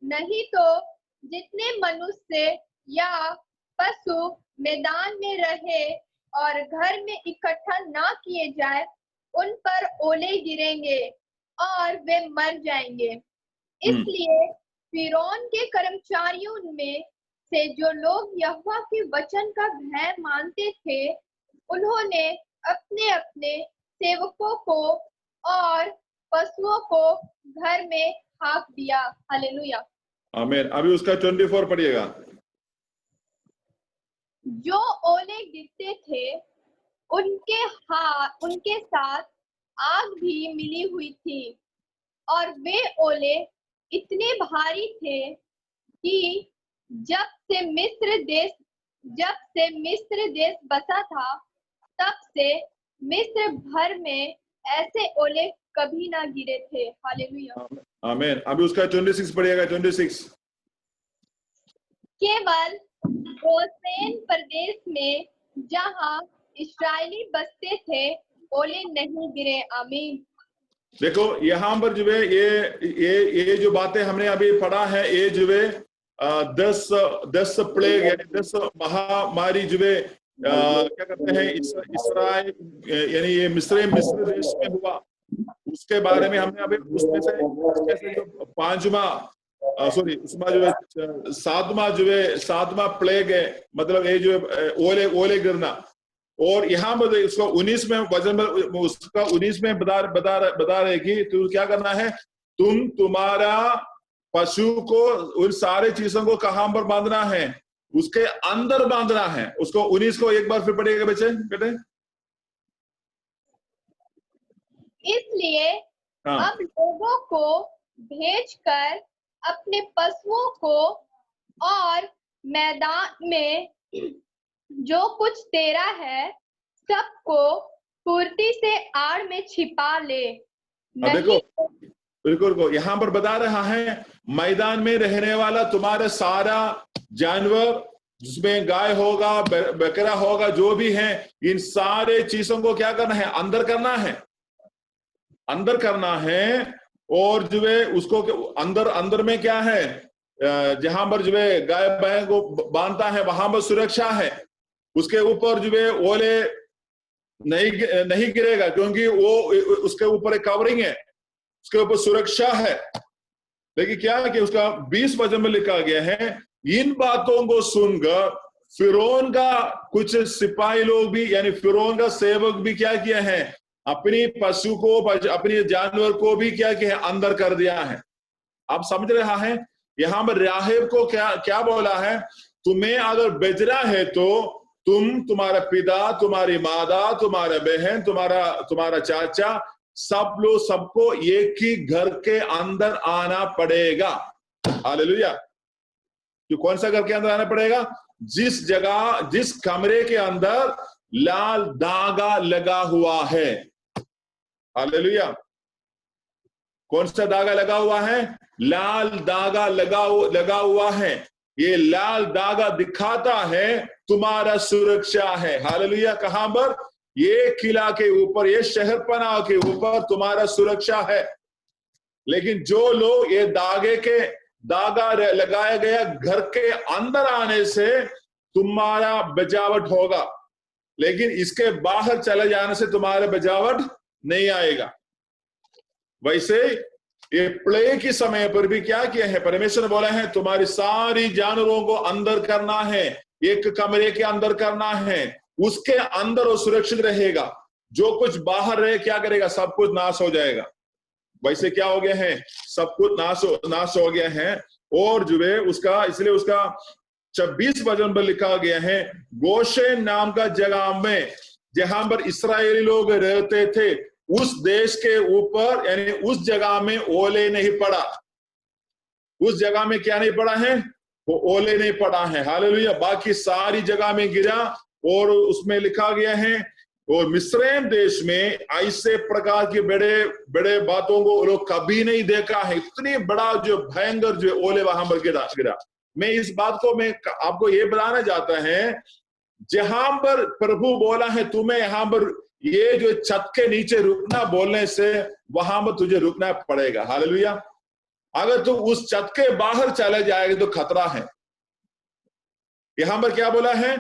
नहीं तो जितने मनुष्य या पशु मैदान में रहे और घर में इकट्ठा ना किए जाए, उन पर ओले गिरेंगे और वे मर जाएंगे। इसलिए फिरौन के कर्मचारियों में से जो लोग यहोवा के वचन का भय मानते थे, उन्होंने अपने अपने सेवकों को और पशुओं को घर में हाँक दिया। हालेलुया। आमीन। अभी उसका 24 पढ़िएगा। जो ओले गिरते थे उनके साथ आग भी मिली हुई थी, और वे ओले इतने भारी थे कि जब से मिस्र देश बसा था, तब से मिस्र भर में ऐसे ओले कभी ना गिरे थे। हालेलुया। आमीन। अभी उसका 26 पढ़िएगा। 26। केवल गोसेन प्रदेश में जहां इस्राएली बसते थे ओले नहीं गिरे। आमीन। देखो यहाँ पर जो है ये जो बातें हमने अभी पढ़ा है, ये जो है 10 प्लेग यानी 10 महामारी जो है क्या कहते हैं इसराइल यानी ये मिस्र देश में हुआ, उसके बारे में हमने अभी उसमें से जो 5वां उसमें जो है 7वां प्लेग है, मतलब ये जो ओले गिरना। और यहाँ पर उसका 19 में वजन उसका 19 में बता रहे कि तो क्या करना है, तुम्हारा पशु को उन सारे चीजों को कहां पर बांधना है, उसके अंदर बांधना है। उसको 19 को एक बार फिर पढ़िएगा बेटे। इसलिए हाँ। अब लोगों को भेजकर अपने पशुओं को और मैदान में जो कुछ तेरा है सबको फुर्ती से आड़ में छिपा ले। देखो बिल्कुल यहाँ पर बता रहा है, मैदान में रहने वाला तुम्हारा सारा जानवर, जिसमें गाय होगा, बकरा होगा, जो भी है, इन सारे चीजों को क्या करना है, अंदर करना है। और जो है उसको अंदर में क्या है, जहां पर जो है गाय बैल को बांधता है वहां पर सुरक्षा है। उसके ऊपर जो है ओले नहीं गिरेगा, क्योंकि वो उसके ऊपर एक कवरिंग है, उसके ऊपर सुरक्षा है। लेकिन क्या है कि उसका 20 वचन में लिखा गया है, इन बातों को सुनकर फिरौन का कुछ सिपाही लोग भी यानी फिरौन का सेवक भी क्या किया है, अपनी पशु को अपने जानवर को भी क्या किया है, अंदर कर दिया है। आप समझ रहा है, यहां पर राहेब को क्या बोला है, तुम्हें अगर बेचना है तो तुम्हारा पिता, तुम्हारी माता, तुम्हारा बहन, तुम्हारा चाचा, सबको एक ही घर के अंदर आना पड़ेगा। हालेलुया। तो कौन सा घर के अंदर आना पड़ेगा, जिस कमरे के अंदर लाल धागा लगा हुआ है। हालेलुया। कौन सा धागा लगा हुआ है, लाल धागा लगा हुआ है। ये लाल धागा दिखाता है तुम्हारा सुरक्षा है। हालेलुया। कहां पर, ये किला के ऊपर, ये शहर पनाह के ऊपर तुम्हारा सुरक्षा है। लेकिन जो लोग ये धागा लगाया गया घर के अंदर आने से तुम्हारा बचावट होगा, लेकिन इसके बाहर चले जाने से तुम्हारा बचावट नहीं आएगा। वैसे ये प्ले के समय पर भी क्या किया है, परमेश्वर ने बोला है तुम्हारी सारी जानवरों को अंदर करना है, एक कमरे के अंदर करना है, उसके अंदर वो सुरक्षित रहेगा। जो कुछ बाहर रहे क्या करेगा, सब कुछ नाश हो जाएगा। वैसे क्या हो गया है, सब कुछ नाश हो गया है। और जो है इसलिए उसका 26 वचन पर लिखा गया है, गोशेन नाम का जगह में जहां पर इस्राएली लोग रहते थे, उस देश के ऊपर यानी उस जगह में ओले नहीं पड़ा। उस जगह में क्या नहीं पड़ा है, वो ओले नहीं पड़ा है। हालेलुया। बाकी सारी जगह में गिरा। और उसमें लिखा गया है, और मिस्रैम देश में ऐसे प्रकार के बड़े बातों को लोग कभी नहीं देखा है। इतनी बड़ा जो भयंकर जो ओले वहां पर गिरा। मैं इस बात को मैं आपको ये बताना चाहता है, जहां पर प्रभु बोला है तुम्हें यहां पर ये जो छत के नीचे रुकना बोलने से, वहां पर तुझे रुकना पड़ेगा। हालेलुया। अगर तू उस छत के बाहर चले जाएगा तो खतरा है। यहां पर क्या बोला है,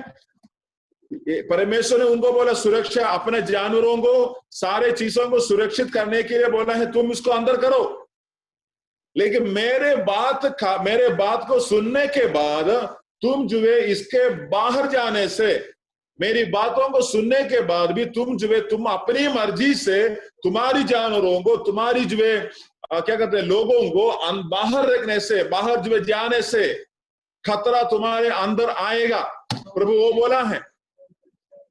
परमेश्वर ने उनको बोला सुरक्षा, अपने जानवरों को, सारे चीजों को सुरक्षित करने के लिए बोला है तुम इसको अंदर करो। लेकिन मेरे बात को सुनने के बाद तुम जो है इसके बाहर जाने से, मेरी बातों को सुनने के बाद भी तुम अपनी मर्जी से तुम्हारी जानवरों को, तुम्हारी जो है क्या कहते हैं, लोगों को बाहर रखने से, बाहर जो है जाने से खतरा तुम्हारे अंदर आएगा, प्रभु वो बोला है।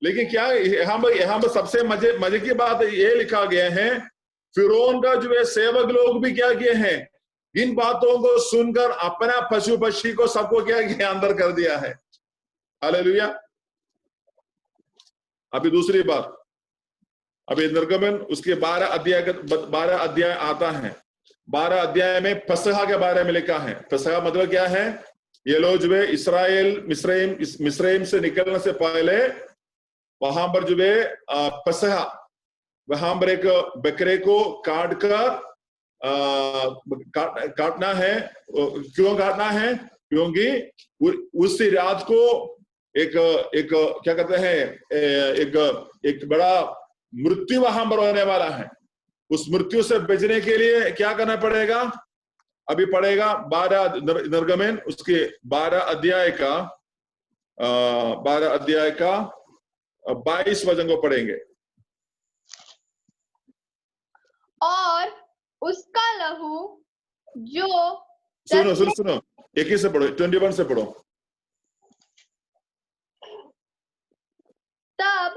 लेकिन क्या यहाँ पर सबसे मजे की बात ये लिखा गया है, फिरौन का जो है सेवक लोग भी क्या किए हैं, इन बातों को सुनकर अपना पशु पक्षी को सबको क्या किया, अंदर कर दिया है। हालेलुया। अभी दूसरी बात, अभी निर्गमन उसके 12 अध्याय आता है। 12 अध्याय में फसह के बारे में लिखा है। फसह मतलब क्या है, ये लोग जो है इस्राएल मिस्रैम से निकलने से पहले वहां पर जो है फसह, वहां पर एक बकरे को काट कर काटना है। क्यों काटना है? क्योंकि उसी रात को एक क्या कहते हैं, एक बड़ा मृत्यु वहां पर होने वाला है। उस मृत्यु से बचने के लिए क्या करना पड़ेगा? अभी पड़ेगा 12 निर्गमन उसके 12 अध्याय का 22 वचन को पढ़ेंगे। और उसका लहू जो सुनो 21 से पढ़ो, 21 से पढ़ो। तब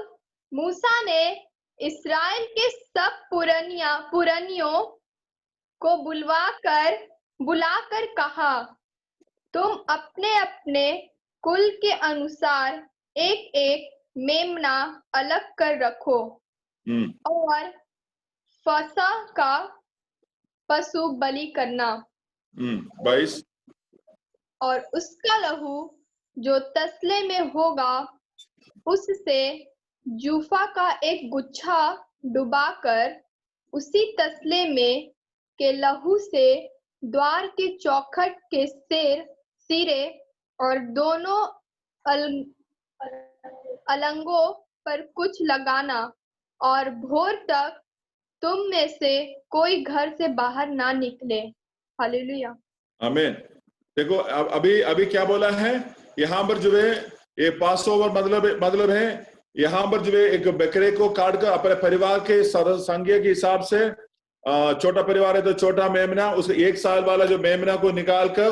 मूसा ने इस्राएल के सब पुरनियों को बुलाकर कहा, तुम अपने अपने कुल के अनुसार एक एक मेमना अलग कर रखो और फसह का पशु बलि करना। 22। और उसका लहू जो तसले में होगा, उससे जूफा का एक गुच्छा डुबाकर उसी तसले में के लहू से द्वार के चौखट के सिरे और दोनों अलंगों पर कुछ लगाना, और भोर तक तुम में से कोई घर से बाहर ना निकले। हालेलुया, आमीन। देखो अभी क्या बोला है यहाँ पर जो है, ये पासओवर मतलब है यहाँ पर जो है एक बकरे को काटकर अपने परिवार के संख्या के हिसाब से, छोटा परिवार है तो छोटा मेमना, उस 1 साल वाला जो मेमना को निकाल कर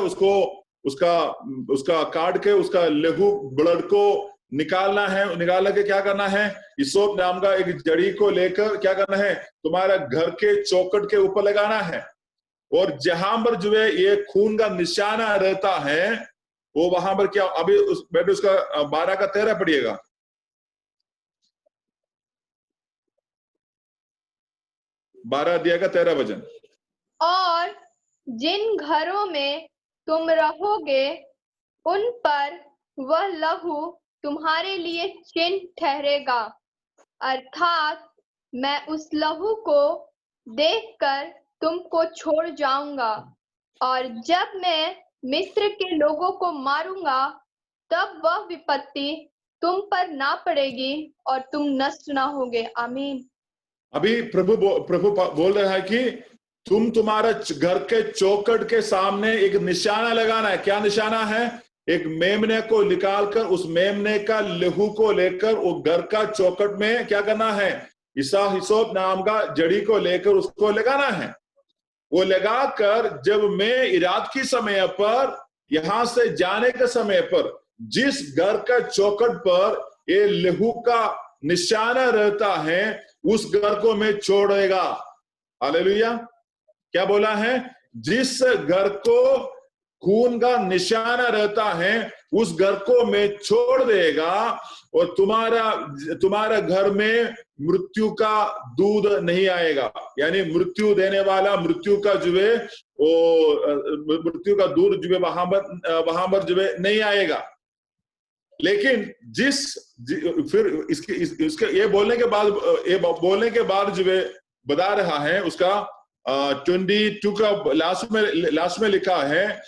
उसका काट के उसका लहू ब्लड को निकालना है। निकालने के क्या करना है, हिसोप नाम का एक जड़ी को लेकर क्या करना है, तुम्हारा घर के चौखट के ऊपर लगाना है। और जहां पर जो है ये खून का निशाना रहता है, वो वहां पर क्या, अभी उसका 12 का 13 पढ़िएगा। 12 अध्याय का 13 वचन। और जिन घरों में तुम रहोगे उन पर वह लहू तुम्हारे लिए चिन्ह ठहरेगा, अर्थात मैं उस लहू को देखकर तुमको छोड़ जाऊंगा, और जब मैं मिस्र के लोगों को मारूंगा तब वह विपत्ति तुम पर ना पड़ेगी और तुम नष्ट ना होगे। आमीन। अभी प्रभु बोल रहा है कि तुम्हारा घर के चौखट के सामने एक निशाना लगाना है। क्या निशाना है? एक मेमने को निकालकर उस मेमने का लहू को लेकर वो घर का चौखट में क्या करना है, हिसोप नाम का जड़ी को लेकर उसको लगाना है। वो लगाकर जब मैं रात के समय पर यहां से जाने के समय पर जिस घर का चौखट पर ये लहू का निशाना रहता है उस घर को मैं छोड़ेगा। हालेलुया। क्या बोला है? जिस घर को खून का निशाना रहता है उस घर को मैं छोड़ देगा, और तुम्हारा घर में मृत्यु का दूध नहीं आएगा। यानी मृत्यु देने वाला, मृत्यु का जो है वो मृत्यु का दूध जो है वहां पर जो है नहीं आएगा। लेकिन फिर इसके ये बोलने के बाद जो है बता रहा है उसका 22 का लास्ट में लिखा है,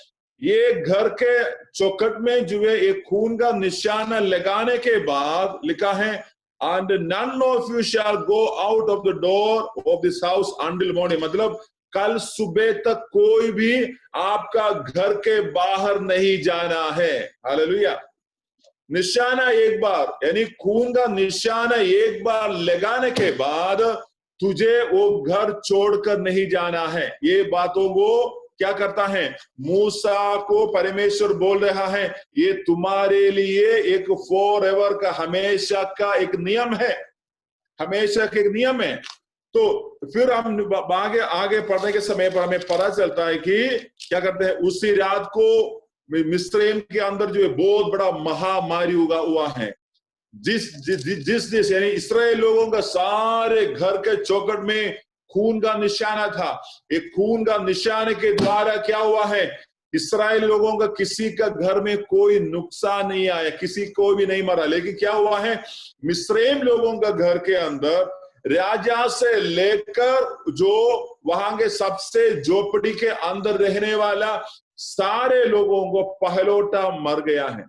ये घर के चौखट में जो है एक खून का निशाना लगाने के बाद लिखा है, and none of you shall go out of the door of this house until morning। मतलब कल सुबह तक कोई भी आपका घर के बाहर नहीं जाना है। हालेलुया। निशाना एक बार, यानी खून का निशाना एक बार लगाने के बाद तुझे वो घर छोड़कर नहीं जाना है। ये बातों को क्या करता है, मूसा को परमेश्वर बोल रहा है, ये तुम्हारे लिए एक फॉर एवर का, हमेशा का एक नियम है, हमेशा का एक नियम है। तो फिर हम आगे आगे पढ़ने के समय पर हमें पता चलता है कि क्या करते हैं, उसी रात को मिस्रैम के अंदर जो है बहुत बड़ा महामारी हुआ है। जिस यानी इस्राएल लोगों का सारे घर के चौखट में खून का निशाना था। एक खून का निशाने के द्वारा क्या हुआ है, इस्राएल लोगों का किसी का घर में कोई नुकसान नहीं आया, किसी को भी नहीं मरा। लेकिन क्या हुआ है, मिस्रैम लोगों का घर के अंदर राजा से लेकर जो वहां के सबसे झोपड़ी के अंदर रहने वाला सारे लोगों को पहलौठा मर गया है,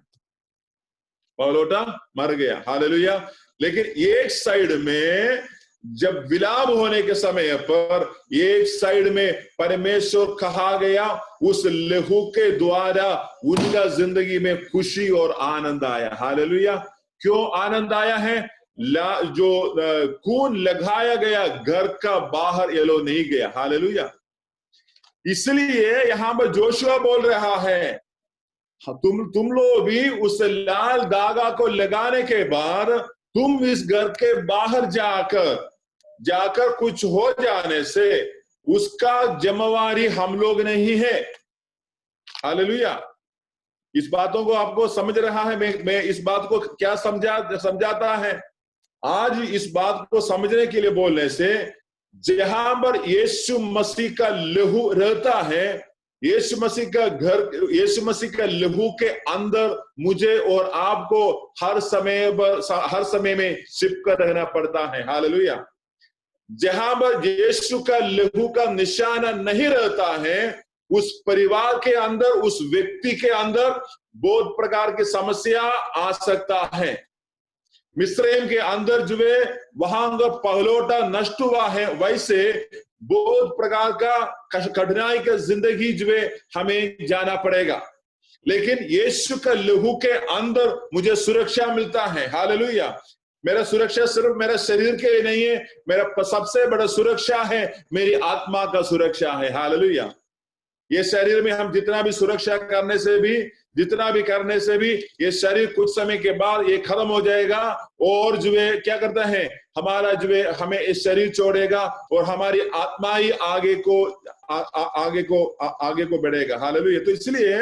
पहलौठा मर गया। हालेलुया। लेकिन एक साइड में जब विलाप होने के समय पर एक साइड में परमेश्वर कहा गया, उस लहू के द्वारा उनका जिंदगी में खुशी और आनंद आया। हालेलुया। क्यों आनंद आया है? जो खून लगाया गया घर का बाहर ये लोग नहीं गया। हालेलुया। इसलिए यहां पर जोशुआ बोल रहा है, तुम लोग भी उस लाल धागा को लगाने के बाद तुम इस घर के बाहर जाकर कुछ हो जाने से उसका जिम्मेवारी हम लोग नहीं है। हालेलुया। इस बातों को आपको समझ रहा है? मैं इस बात को क्या समझाता है? आज इस बात को समझने के लिए बोलने से, जहां पर यीशु मसीह का लहू रहता है, यीशु मसीह का घर, यीशु मसीह का लहू के अंदर मुझे और आपको हर समय में चिपकर रहना पड़ता है। हालेलुया। जहां पर यीशु का लहू का निशाना नहीं रहता है, उस परिवार के अंदर, उस व्यक्ति के अंदर बहुत प्रकार की समस्या आ सकता है। मिस्रैम के अंदर जो है वहां का पहलौठा नष्ट हुआ है, वैसे बहुत प्रकार का कठिनाई का जिंदगी जो है हमें जाना पड़ेगा। लेकिन यीशु का लहू के अंदर मुझे सुरक्षा मिलता है। हालेलुया। मेरा सुरक्षा सिर्फ मेरे शरीर के लिए नहीं है, मेरा सबसे बड़ा सुरक्षा है मेरी आत्मा का सुरक्षा है। हालेलुया। ये शरीर में हम जितना भी सुरक्षा करने से भी ये शरीर कुछ समय के बाद ये खत्म हो जाएगा, और जो है क्या करता है, हमारा जो है हमें इस शरीर छोड़ेगा और हमारी आत्मा ही आगे को बढ़ेगा। हालेलुया। तो इसलिए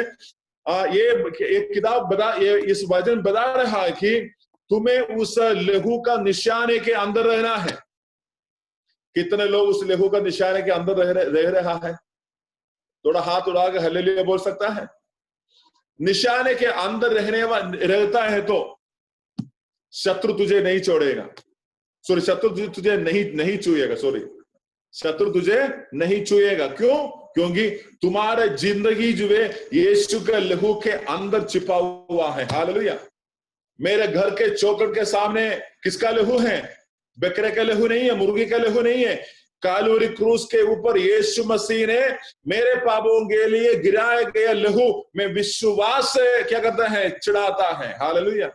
ये एक किताब ये इस वचन बता रहा है कि तुम्हें उस लहू का निशाने के अंदर रहना है। कितने लोग उस लहू का निशाने के अंदर रह रहा है? थोड़ा हाथ उड़ा के हालेलुया बोल सकता है? निशाने के अंदर रहता है तो शत्रु तुझे नहीं छोड़ेगा। सॉरी, शत्रु तुझे नहीं छुएगा। सॉरी, शत्रु तुझे नहीं छुएगा। क्यों? क्योंकि तुम्हारा जिंदगी जो है यीशु के लहू के अंदर छिपा हुआ है। हालेलुया। मेरे घर के चौखट के सामने किसका लहू है? बकरे का लहू नहीं है, मुर्गी का लहू नहीं है। कालवरी क्रूस के ऊपर यीशु मसीह ने मेरे पापों के लिए गिराया गया लहू में विश्वास से क्या करता है? चढ़ाता है। हालेलुया।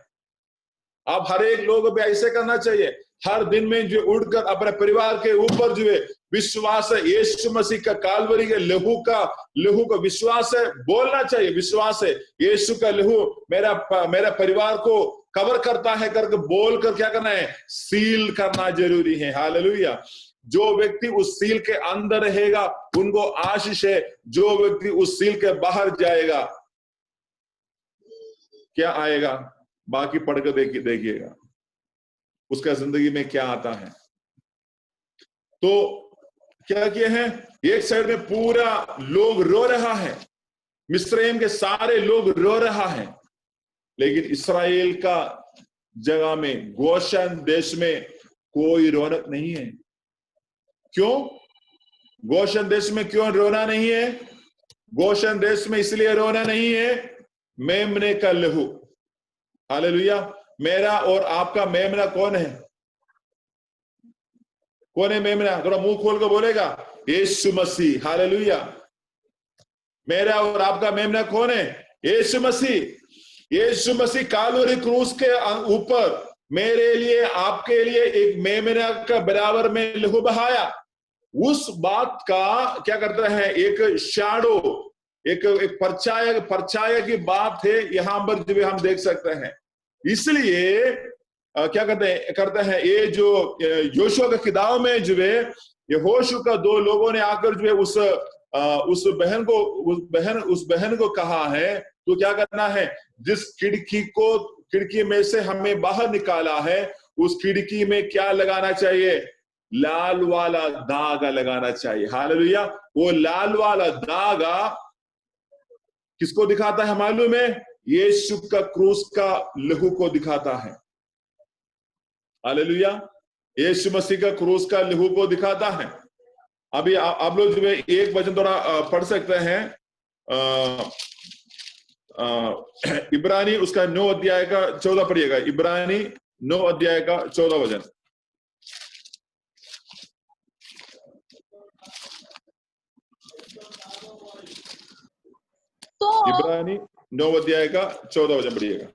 आप हर एक लोग भी ऐसे करना चाहिए। हर दिन में जो उठकर अपने परिवार के ऊपर जो है विश्वास है, यीशु मसीह का कालवरी के लहू का विश्वास है, बोलना चाहिए। विश्वास है, यीशु का लहू मेरा परिवार को कवर करता है करके बोलकर क्या करना है? सील करना जरूरी है। हालेलुया। जो व्यक्ति उस सील के अंदर रहेगा उनको आशीष है, जो व्यक्ति उस सील के बाहर जाएगा क्या आएगा? बाकी पढ़कर देखिएगा उसका जिंदगी में क्या आता है। तो क्या किया है? एक साइड में पूरा लोग रो रहा है, मिस्रैम के सारे लोग रो रहा है, लेकिन इस्राएल का जगह में गोशन देश में कोई रौनक नहीं है। क्यों? गोशन देश में क्यों रोना नहीं है? गोशन देश में इसलिए रोना नहीं है, मेमने का लहू। हालेलुया। मेरा और आपका मेमना कौन है? कौन है मेमना? थोड़ा मुंह खोल कर बोलेगा, यीशु मसीह। हालेलुया। मेरा और आपका मेमना कौन है? यीशु मसीह। यीशु मसीह कालवरी क्रूस के ऊपर मेरे लिए आपके लिए एक मेमना का बराबर में लहू बहाया। उस बात का क्या करता है, एक शैडो, एक परछाया की बात है यहां पर जो हम देख सकते हैं। इसलिए क्या करते हैं ये जो योशुआ का किताब में जो है यहोशू का दो लोगों ने आकर जो है उस बहन को कहा है तो क्या करना है, जिस खिड़की में से हमें बाहर निकाला है उस खिड़की में क्या लगाना चाहिए, लाल वाला धागा लगाना चाहिए। हालेलुया। वो लाल वाला धागा किसको दिखाता है मालूम है, यीशु का क्रूस का लहू को दिखाता है। हालेलुया। यीशु मसीह का क्रूस का लहू को दिखाता है। अभी आप लोग जो है एक वचन थोड़ा पढ़ सकते हैं, इब्रानी उसका 9 अध्याय का 14 पढ़िएगा। इब्रानी 9 अध्याय का 14 वचन। तो इब्रानी 9 अध्याय का 14 वचन पढ़िएगा।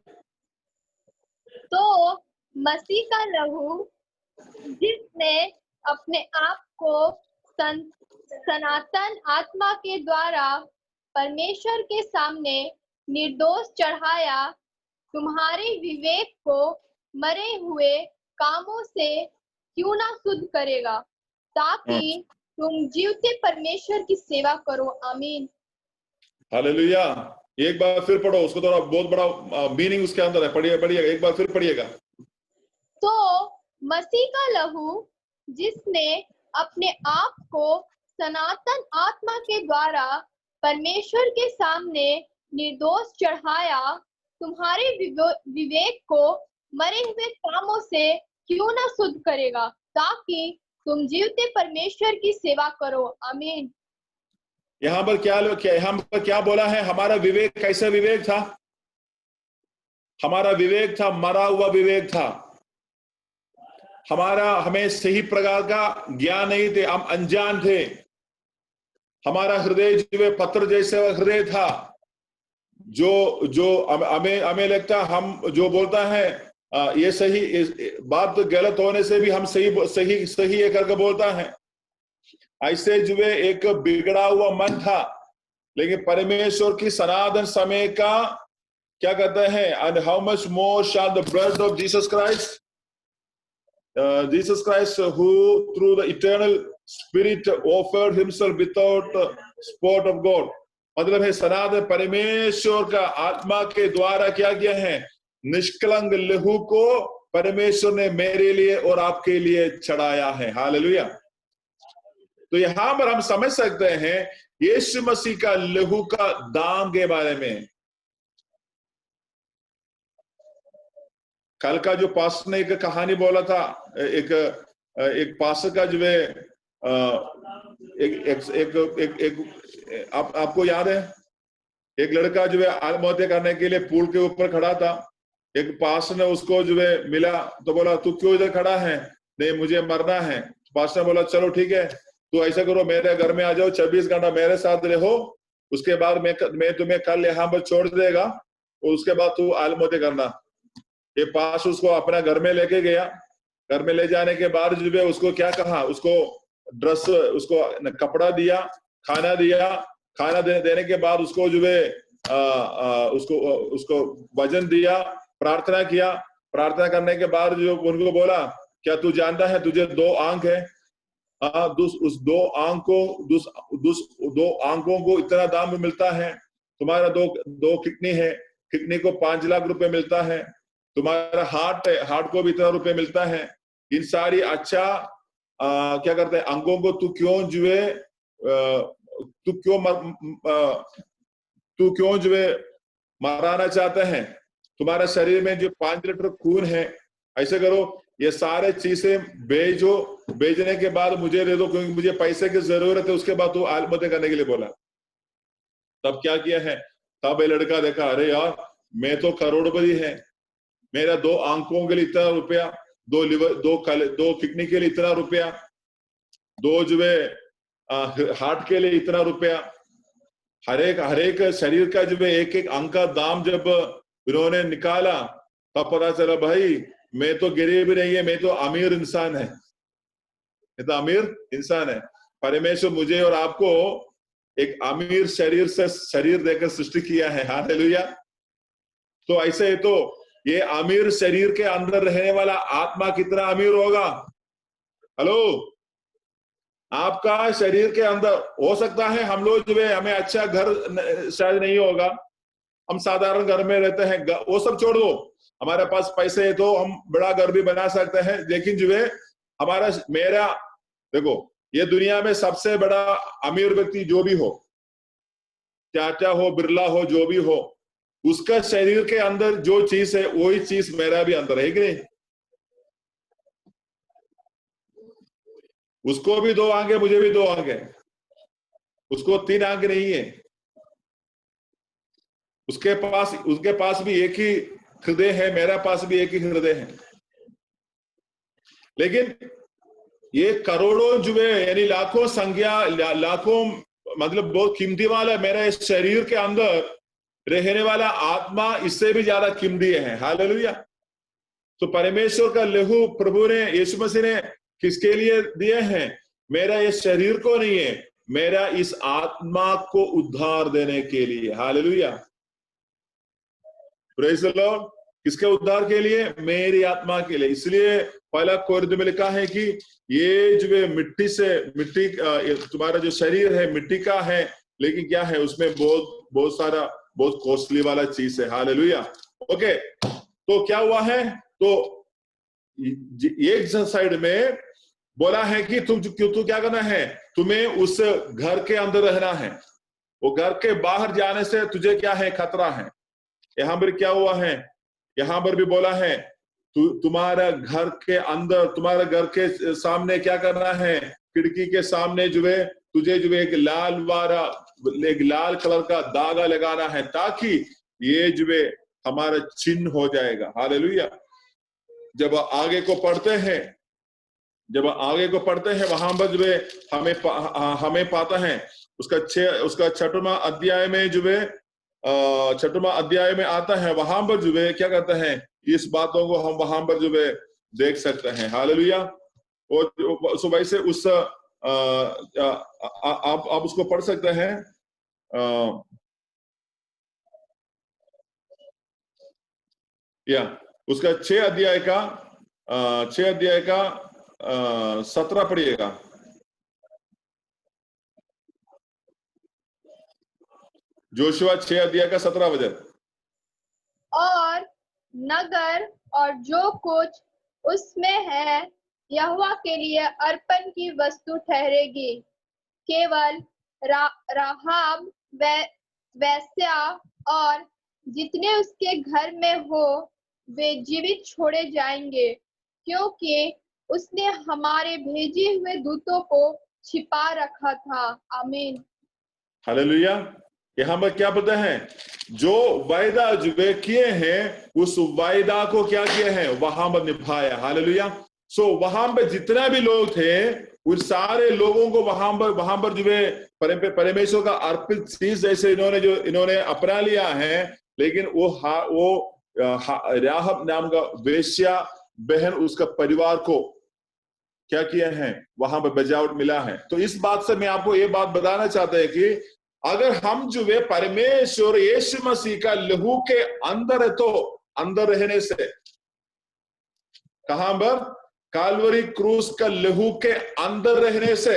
तो मसीह का लहू जिसने अपने आप को सनातन आत्मा के द्वारा परमेश्वर के सामने निर्दोष चढ़ाया, तुम्हारे विवेक को मरे हुए कामों से क्यों ना शुद्ध करेगा, ताकि तुम जीवते परमेश्वर की सेवा करो। आमीन। हालेलुया। एक बार फिर पढ़ो, उसको थोड़ा बहुत बड़ा मीनिंग उसके अंदर है। पढ़िएगा एक बार फिर पढ़िएगा। तो मसीह का लहू जिसने अपने आप को सनातन आत्मा के द्वारा परमेश्वर के सामने निर्दोष चढ़ाया, तुम्हारे विवेक को मरे हुए कामों से क्यों ना शुद्ध करेगा, ताकि तुम जीवते परमेश्वर की सेवा करो। आमीन। यहाँ पर क्या बोला है, हमारा विवेक कैसा विवेक था? हमारा विवेक था मरा हुआ विवेक था। हमें सही प्रकार का ज्ञान नहीं थे, हम अनजान थे। हमारा हृदय जो पत्थर जैसा हृदय था, जो हमें लगता हम जो बोलता है ये सही बात गलत होने से भी हम सही करके बोलता है। ऐसे जो एक बिगड़ा हुआ मन था, लेकिन परमेश्वर की सनातन समय का क्या कहते हैं, and how much more shall the blood of Jesus Christ who through the eternal spirit offered himself without spot of God, मतलब है सनातन परमेश्वर का आत्मा के द्वारा क्या किया है, निष्कलंक लहू को परमेश्वर ने मेरे लिए और आपके लिए चढ़ाया है। हालेलुया। तो यहां पर हम समझ सकते हैं यीशु मसीह का लहू का दाम के बारे में। कल का जो पास्टर ने एक कहानी बोला था, एक पास्टर का जो है आपको याद है, एक लड़का जो है आत्महत्या करने के लिए पूल के ऊपर खड़ा था। एक पास्टर ने उसको जो है मिला तो बोला, तू क्यों इधर खड़ा है? नहीं, मुझे मरना है। पास्टर ने बोला, चलो ठीक है, तो ऐसा करो, मेरे घर में आ जाओ, 24 घंटा मेरे साथ रहो, उसके बाद मैं तुम्हें कल यहाँ पर छोड़ देगा और उसके बाद तू आत्महत्या करना। ये पास उसको अपना घर में लेके गया। घर में ले जाने के बाद जो है उसको क्या कहा, उसको ड्रेस, उसको कपड़ा दिया, खाना दिया। खाना देने के बाद उसको जो है उसको वजन दिया, प्रार्थना किया। प्रार्थना करने के बाद जो उनको बोला, क्या तू जानता है तुझे 2 आंख है? उस 2 आंखों को इतना दाम मिलता है। तुम्हारा दो किडनी है, किडनी को 5 लाख रुपए मिलता है। तुम्हारा हार्ट है, हार्ट को भी इतना रुपए मिलता है। इन सारी अच्छा क्या करते हैं अंगों को तू क्यों जो है तू क्यों जो है मराना चाहता है? तुम्हारा शरीर में जो 5 लीटर खून है, ऐसे करो, ये सारे चीजें बेचने के बाद मुझे दे दो, क्योंकि मुझे पैसे की जरूरत है। उसके बाद तू आत्महत्या करने के लिए बोला। तब क्या किया है, तब ये लड़का देखा, अरे यार मैं तो करोड़पति है, मेरा 2 आंखों के लिए इतना रुपया, 2 लिवर, 2 किडनी के लिए इतना रुपया, 2 जो है हार्ट के लिए इतना रुपया, हर एक शरीर का जो है एक अंग का दाम जब उन्होंने निकाला, तब पता चला भाई मैं तो गरीब नहीं है, मैं तो अमीर इंसान है, मैं तो अमीर इंसान है। परमेश्वर मुझे और आपको एक अमीर शरीर से शरीर देकर सृष्टि किया है। हालेलुया। तो ऐसे है तो ये अमीर शरीर के अंदर रहने वाला आत्मा कितना अमीर होगा। हेलो, आपका शरीर के अंदर हो सकता है हम लोग जो है हमें अच्छा घर शायद नहीं होगा, हम साधारण घर में रहते हैं, वो सब छोड़ दो, हमारे पास पैसे है तो हम बड़ा घर भी बना सकते हैं, लेकिन जो है हमारा मेरा देखो, ये दुनिया में सबसे बड़ा अमीर व्यक्ति जो भी हो, टाटा हो, बिरला हो, जो भी हो, उसका शरीर के अंदर जो चीज है वही चीज मेरा भी अंदर है कि नहीं। उसको भी 2 आंखें, मुझे भी 2 आंखें, उसको 3 आंखें नहीं है, उसके पास भी एक ही हृदय है, मेरा पास भी एक ही हृदय है। लेकिन ये करोड़ों जो है यानी लाखों संख्या, लाखों मतलब बहुत कीमती वाला मेरा इस शरीर के अंदर रहने वाला आत्मा इससे भी ज्यादा कीमती है। हालेलुया। तो परमेश्वर का लहू प्रभु ने, यीशु मसीह ने किसके लिए दिए हैं? मेरा ये शरीर को नहीं है, मेरा इस आत्मा को उद्धार देने के लिए। Hallelujah, praise the Lord. किसके उद्धार के लिए? मेरी आत्मा के लिए। इसलिए पहला कोरिन्थ में लिखा है कि ये जो है मिट्टी तुम्हारा जो शरीर है मिट्टी का है, लेकिन क्या है उसमें बहुत सारा बहुत कॉस्टली वाला चीज है। हालेलुया। ओके, तो क्या हुआ है? तो एक साइड में बोला है कि तू क्या करना है? तुम्हें उस घर के अंदर रहना है, वो घर के बाहर जाने से तुझे क्या है? खतरा है। यहां पर क्या हुआ है? यहां पर भी बोला है तुम्हारा घर के अंदर, तुम्हारे घर के सामने क्या करना है? खिड़की के सामने जो है तुझे जो है एक लाल कलर का धागा लगाना है, ताकि ये जो है हमारा चिन्ह हो जाएगा। हालेलुया। जब आगे को पढ़ते हैं वहां पर जो है हमें पाता है उसका 6वां अध्याय में जो है 6वां अध्याय में आता है, वहां पर जो है क्या कहते हैं, इस बातों को हम वहां पर जो है देख सकते हैं। हालेलुया। और सो वैसे उस आप उसको पढ़ सकते हैं। या उसका 6 अध्याय का 17 पढ़िएगा। जोशुआ 6 अध्याय का 17 वचन। और नगर और जो कुछ उसमें है यहोवा के लिए अर्पण की वस्तु ठहरेगी। केवल राहाब वेश्या और जितने उसके घर में हो वे जीवित छोड़े जाएंगे, क्योंकि उसने हमारे भेजे हुए दूतों को छिपा रखा था। आमीन। हालेलुया। यहाँ पर क्या पता है? जो वायदा जो वे किए हैं उस वायदा को क्या किए हैं? वहां पर निभाया। हालेलुया। सो वहां पर जितना भी लोग थे उन सारे लोगों को वहां पर जो है परमेश्वर का अर्पित चीज जैसे इन्होंने अपना लिया है, लेकिन वो राहब नाम का वेश्या बहन उसका परिवार को क्या किया है? वहां पर बजावट मिला है। तो इस बात से मैं आपको ये बात बताना चाहता है कि अगर हम जो है परमेश्वर यीशु मसीह का लहू के अंदर है, तो अंदर रहने से, कहां पर? काल्वरी क्रूस का लहू के अंदर रहने से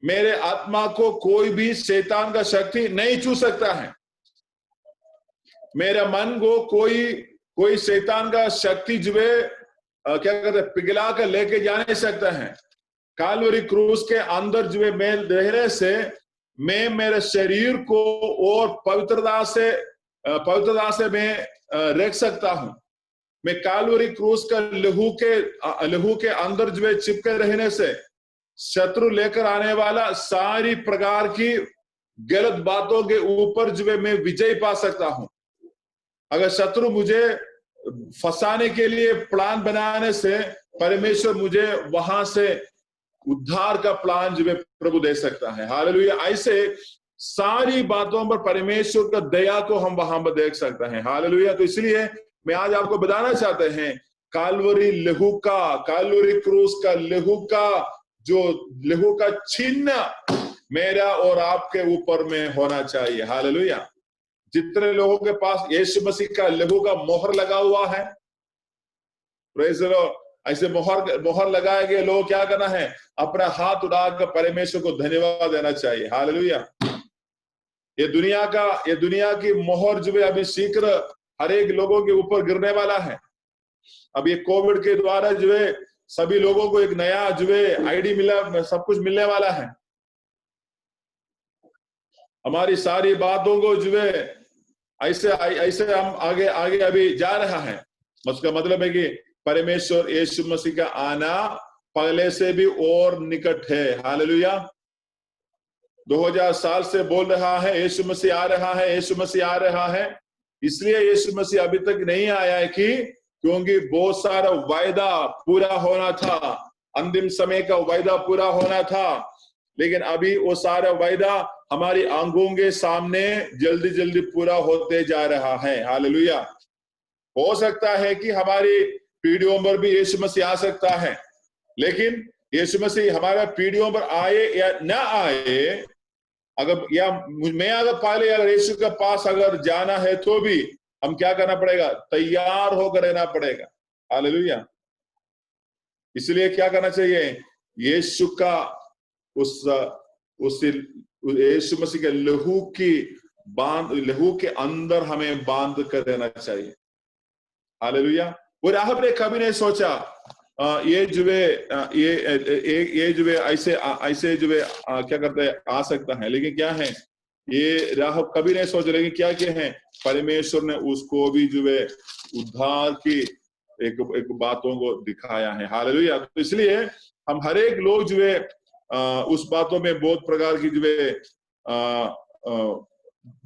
मेरे आत्मा को कोई भी शैतान का शक्ति नहीं छू सकता है। मेरे मन को कोई शैतान का शक्ति जो है क्या कहते हैं, पिघला कर लेके जा नहीं सकता है। काल्वरी क्रूस के अंदर जो है मैं रहने से मैं मेरे शरीर को और पवित्रता से मैं रख सकता हूं। मैं काल्वरी क्रूस का लहू के अंदर जो है चिपके रहने से शत्रु लेकर आने वाला सारी प्रकार की गलत बातों के ऊपर जो है मैं विजय पा सकता हूं। अगर शत्रु मुझे फंसाने के लिए प्लान बनाने से परमेश्वर मुझे वहां से उद्धार का प्लान जो है प्रभु दे सकता है। हालेलुया। ऐसे सारी बातों पर परमेश्वर का दया को हम वहां पर देख सकते हैं। हालेलुया। तो इसलिए मैं आज आपको बताना चाहते हैं काल्वरी लहू का, काल्वरी क्रूस का लहू का, जो लहू का चिन्ह मेरा और आपके ऊपर में होना चाहिए। हालेलुया। जितने लोगों के पास यीशु मसीह का लहू का मोहर लगा हुआ है, प्रेज़ द लॉर्ड, ऐसे मोहर लगाए गए लोग क्या करना है? अपना हाथ उठाकर परमेश्वर को धन्यवाद देना चाहिए। हालेलुया। ये दुनिया की मोहर जो है अभी शीघ्र हर एक लोगों के ऊपर गिरने वाला है। अब ये कोविड के द्वारा जो है सभी लोगों को एक नया जो है आईडी मिला, सब कुछ मिलने वाला है। हमारी सारी बातों को जो है ऐसे हम आगे आगे अभी जा रहा है। उसका मतलब है कि परमेश्वर यीशु मसीह का आना पहले से भी और निकट है। हालेलुया। 2000 साल से बोल रहा है यीशु मसीह आ रहा है, यीशु मसीह आ रहा है। इसलिए यीशु मसीह अभी तक नहीं आया है क्योंकि बहुत सारा वायदा पूरा होना था, अंतिम समय का वायदा पूरा होना था। लेकिन अभी वो सारा वायदा हमारी आंखों के सामने जल्दी जल्दी पूरा होते जा रहा है। हालेलुया। हो सकता है कि हमारी पीढ़ियों पर भी यीशु मसीह आ सकता है, लेकिन यीशु मसीह हमारे पीढ़ियों पर आए या न आए, अगर पहले अगर यीशु के पास अगर जाना है तो भी हम क्या करना पड़ेगा? तैयार होकर रहना पड़ेगा। हालेलुया। इसलिए क्या करना चाहिए? यीशु का उस यीशु मसीह के लहू के अंदर हमें बांध कर रहना चाहिए। हालेलुया। और राहब ने कभी नहीं सोचा ये जो है ये जो है ऐसे जो है क्या करते हैं, आ सकता है। लेकिन क्या है, ये राहब कभी नहीं सोचा, लेकिन क्या है, परमेश्वर ने उसको भी जो है उद्धार की एक बातों को दिखाया है। हालेलुया। तो इसलिए हम हर एक लोग जो है उस बातों में बहुत प्रकार की जो है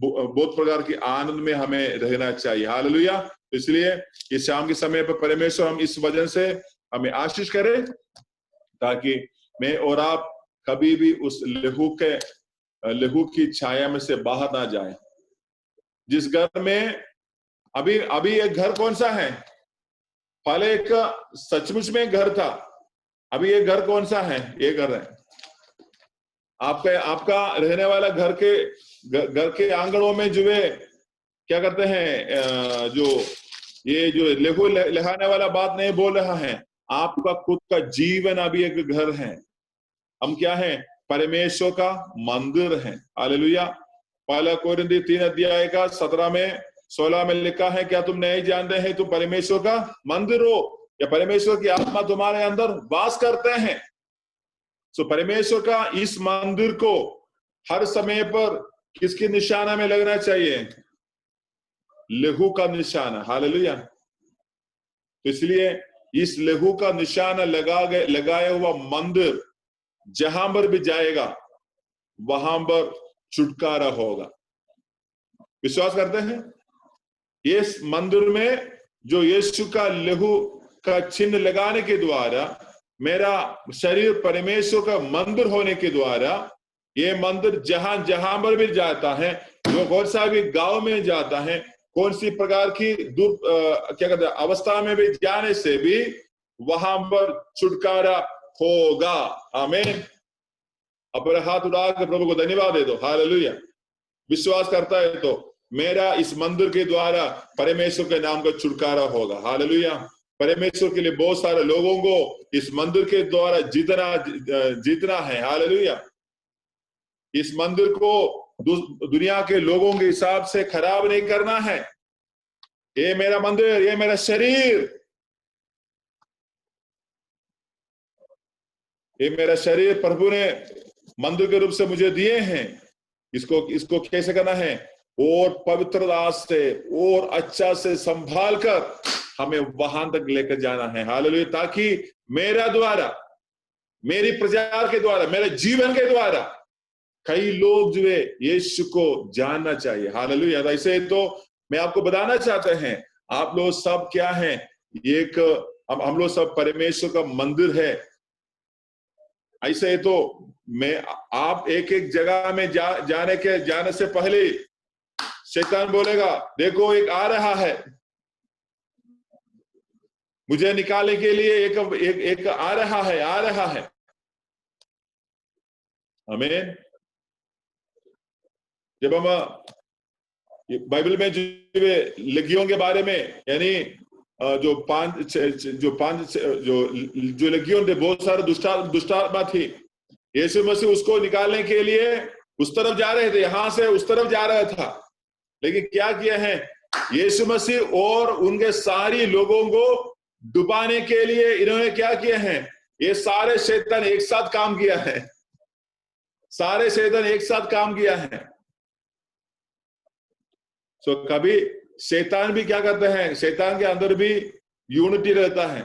बहुत प्रकार की आनंद में हमें रहना चाहिए। हालेलुया। तो इसलिए इस शाम के समय पर परमेश्वर हम इस वजह से हमें आशीष करे, ताकि मैं और आप कभी भी उस लहू की छाया में से बाहर ना जाए। जिस घर में अभी एक घर कौन सा है? पहले एक सचमुच में घर था, अभी ये घर कौन सा है? ये घर है आपका रहने वाला। घर के आंगनों में जो है क्या करते हैं, जो लहू लहाने वाला बात नहीं बोल रहा है, आपका खुद का जीवन अभी एक घर है। हम क्या है? परमेश्वर का मंदिर है। हालेलुया। पहला कोरिन्थी 3 अध्याय का 17 में 16 में लिखा है, क्या तुम नहीं जानते हैं तुम परमेश्वर का मंदिर हो, या परमेश्वर की आत्मा तुम्हारे अंदर वास करते हैं। सो परमेश्वर का इस मंदिर को हर समय पर किसके निशाना में लगना चाहिए? लहू का निशाना। हालेलुया। तो इसलिए इस लहू का निशाना लगाया हुआ मंदिर जहां पर भी जाएगा वहां पर छुटकारा होगा। विश्वास करते हैं? इस मंदिर में जो यीशु का लहू का चिन्ह लगाने के द्वारा, मेरा शरीर परमेश्वर का मंदिर होने के द्वारा, ये मंदिर जहां जहां पर भी जाता है, जो कौन सा भी गांव में जाता है, कौन सी प्रकार की क्या कहते हैं अवस्था में भी जाने से भी वहां पर छुटकारा होगा। आमीन। अपने हाथ उठाकर प्रभु को धन्यवाद दे दो। हालेलुया। विश्वास करता है तो मेरा इस मंदिर के द्वारा परमेश्वर के नाम का छुटकारा होगा। हालेलुया। परमेश्वर के लिए बहुत सारे लोगों को इस मंदिर के द्वारा जीतना है। हालेलुया। इस मंदिर को दुनिया के लोगों के हिसाब से खराब नहीं करना है। ये मेरा मंदिर, ये मेरा शरीर, ये मेरा शरीर प्रभु ने मंदिर के रूप से मुझे दिए हैं। इसको कैसे करना है? और पवित्रता से और अच्छा से संभाल कर हमें वहां तक लेकर जाना है। हालेलुया। ताकि मेरा द्वारा, मेरी प्रजा के द्वारा, मेरे जीवन के द्वारा कई लोग जो है यीशु को जानना चाहिए। हालेलुया। ऐसे तो मैं आपको बताना चाहते हैं, आप लोग सब क्या हैं? एक हम लोग सब परमेश्वर का मंदिर है। ऐसे तो मैं आप एक एक जगह में जाने से पहले शैतान बोलेगा, देखो एक आ रहा है, मुझे निकालने के लिए एक आ रहा है। आमीन। जब हम बाइबल में लगियों के बारे में, यानी जो लगियों थे, बहुत सारे दुष्टात्मा थी। यीशु मसीह उसको निकालने के लिए उस तरफ जा रहे थे, यहां से उस तरफ जा रहा था। लेकिन क्या किया है यीशु मसीह और उनके सारी लोगों को डुबाने के लिए इन्होंने क्या किया है? ये सारे शैतान एक साथ काम किया है। सारे शैतान एक साथ काम किया है। सो कभी शैतान भी क्या करते हैं? शैतान के अंदर भी यूनिटी रहता है।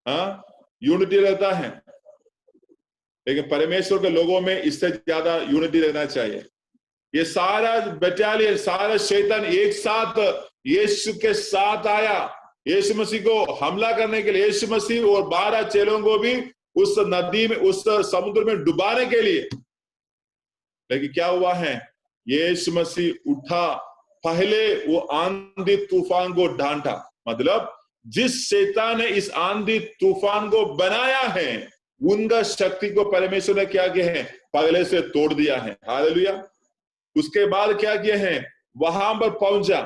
हाँ, यूनिटी रहता है। लेकिन परमेश्वर के लोगों में इससे ज्यादा यूनिटी रहना चाहिए। ये सारा बटालियन, सारा शैतान एक साथ यीशु के साथ आया, यीशु मसीह को हमला करने के लिए। यीशु मसीह और 12 चेलों को भी उस नदी में, उस समुद्र में डुबाने के लिए। लेकिन क्या हुआ है? यीशु मसीह उठा, पहले वो आंधी तूफान को डांटा। मतलब जिस शैतान ने इस आंधी तूफान को बनाया है, उनका शक्ति को परमेश्वर ने क्या किया है? पहले से तोड़ दिया है। हालेलुया। उसके बाद क्या किया है? वहां पर पहुंचा।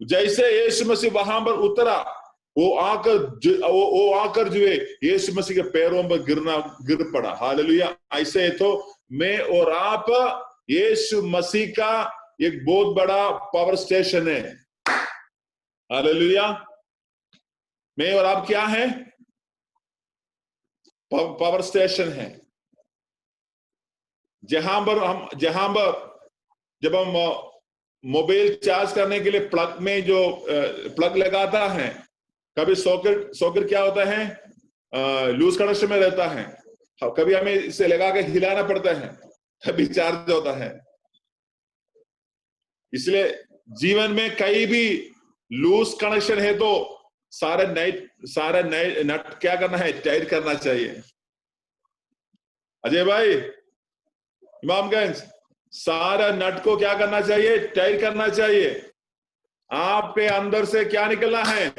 जैसे यीशु मसीह वहां पर उतरा, वो आकर जो है यीशु मसीह के पैरों पर गिर पड़ा। हालेलुया। ऐसे तो मैं और आप यीशु मसीह का एक बहुत बड़ा पावर स्टेशन है। हालेलुया। मैं और आप क्या है? पावर स्टेशन है। जहां पर जब हम मोबाइल चार्ज करने के लिए प्लग में जो प्लग लगाता है, कभी सॉकेट क्या होता है? लूज कनेक्शन में रहता है। कभी हमें इसे लगा के हिलाना पड़ता है, तभी चार्ज होता है। इसलिए जीवन में कहीं भी लूज कनेक्शन है तो सारे नट क्या करना है? टाइट करना चाहिए। अजय भाई, इमामगंज, सारा नट को क्या करना चाहिए? टाइट करना चाहिए। आपके अंदर से क्या निकलना है?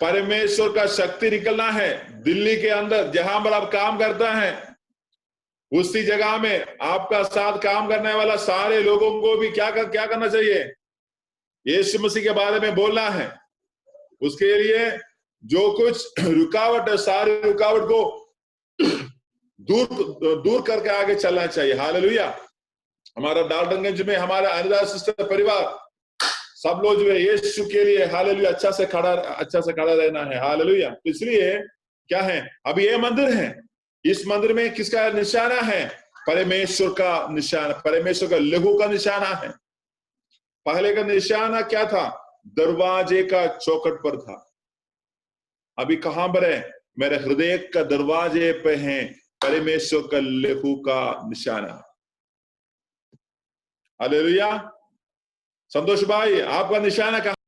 परमेश्वर का शक्ति निकलना है। दिल्ली के अंदर जहां पर आप काम करता है, उसी जगह में आपका साथ काम करने वाला सारे लोगों को भी क्या करना चाहिए? यीशु मसीह के बारे में बोलना है। उसके लिए जो कुछ रुकावट है, सारी रुकावट को दूर करके आगे चलना चाहिए। हालेलुया। हमारा डाल्टनगंज में हमारा अनिता सिस्टर परिवार सब लोग जो है यीशु के लिए हालेलुया अच्छा से खड़ा रहना है। हालेलुया। इसलिए क्या है? अब ये मंदिर है, इस मंदिर में किसका निशाना है? परमेश्वर का निशाना, परमेश्वर का लहू का निशाना है। पहले का निशाना क्या था? दरवाजे का चौखट पर था। अभी कहां पर है? मेरे हृदय का दरवाजे पे है परमेश्वर का लहू का निशाना। हालेलुया। संतोष भाई, आपका निशाना कहां?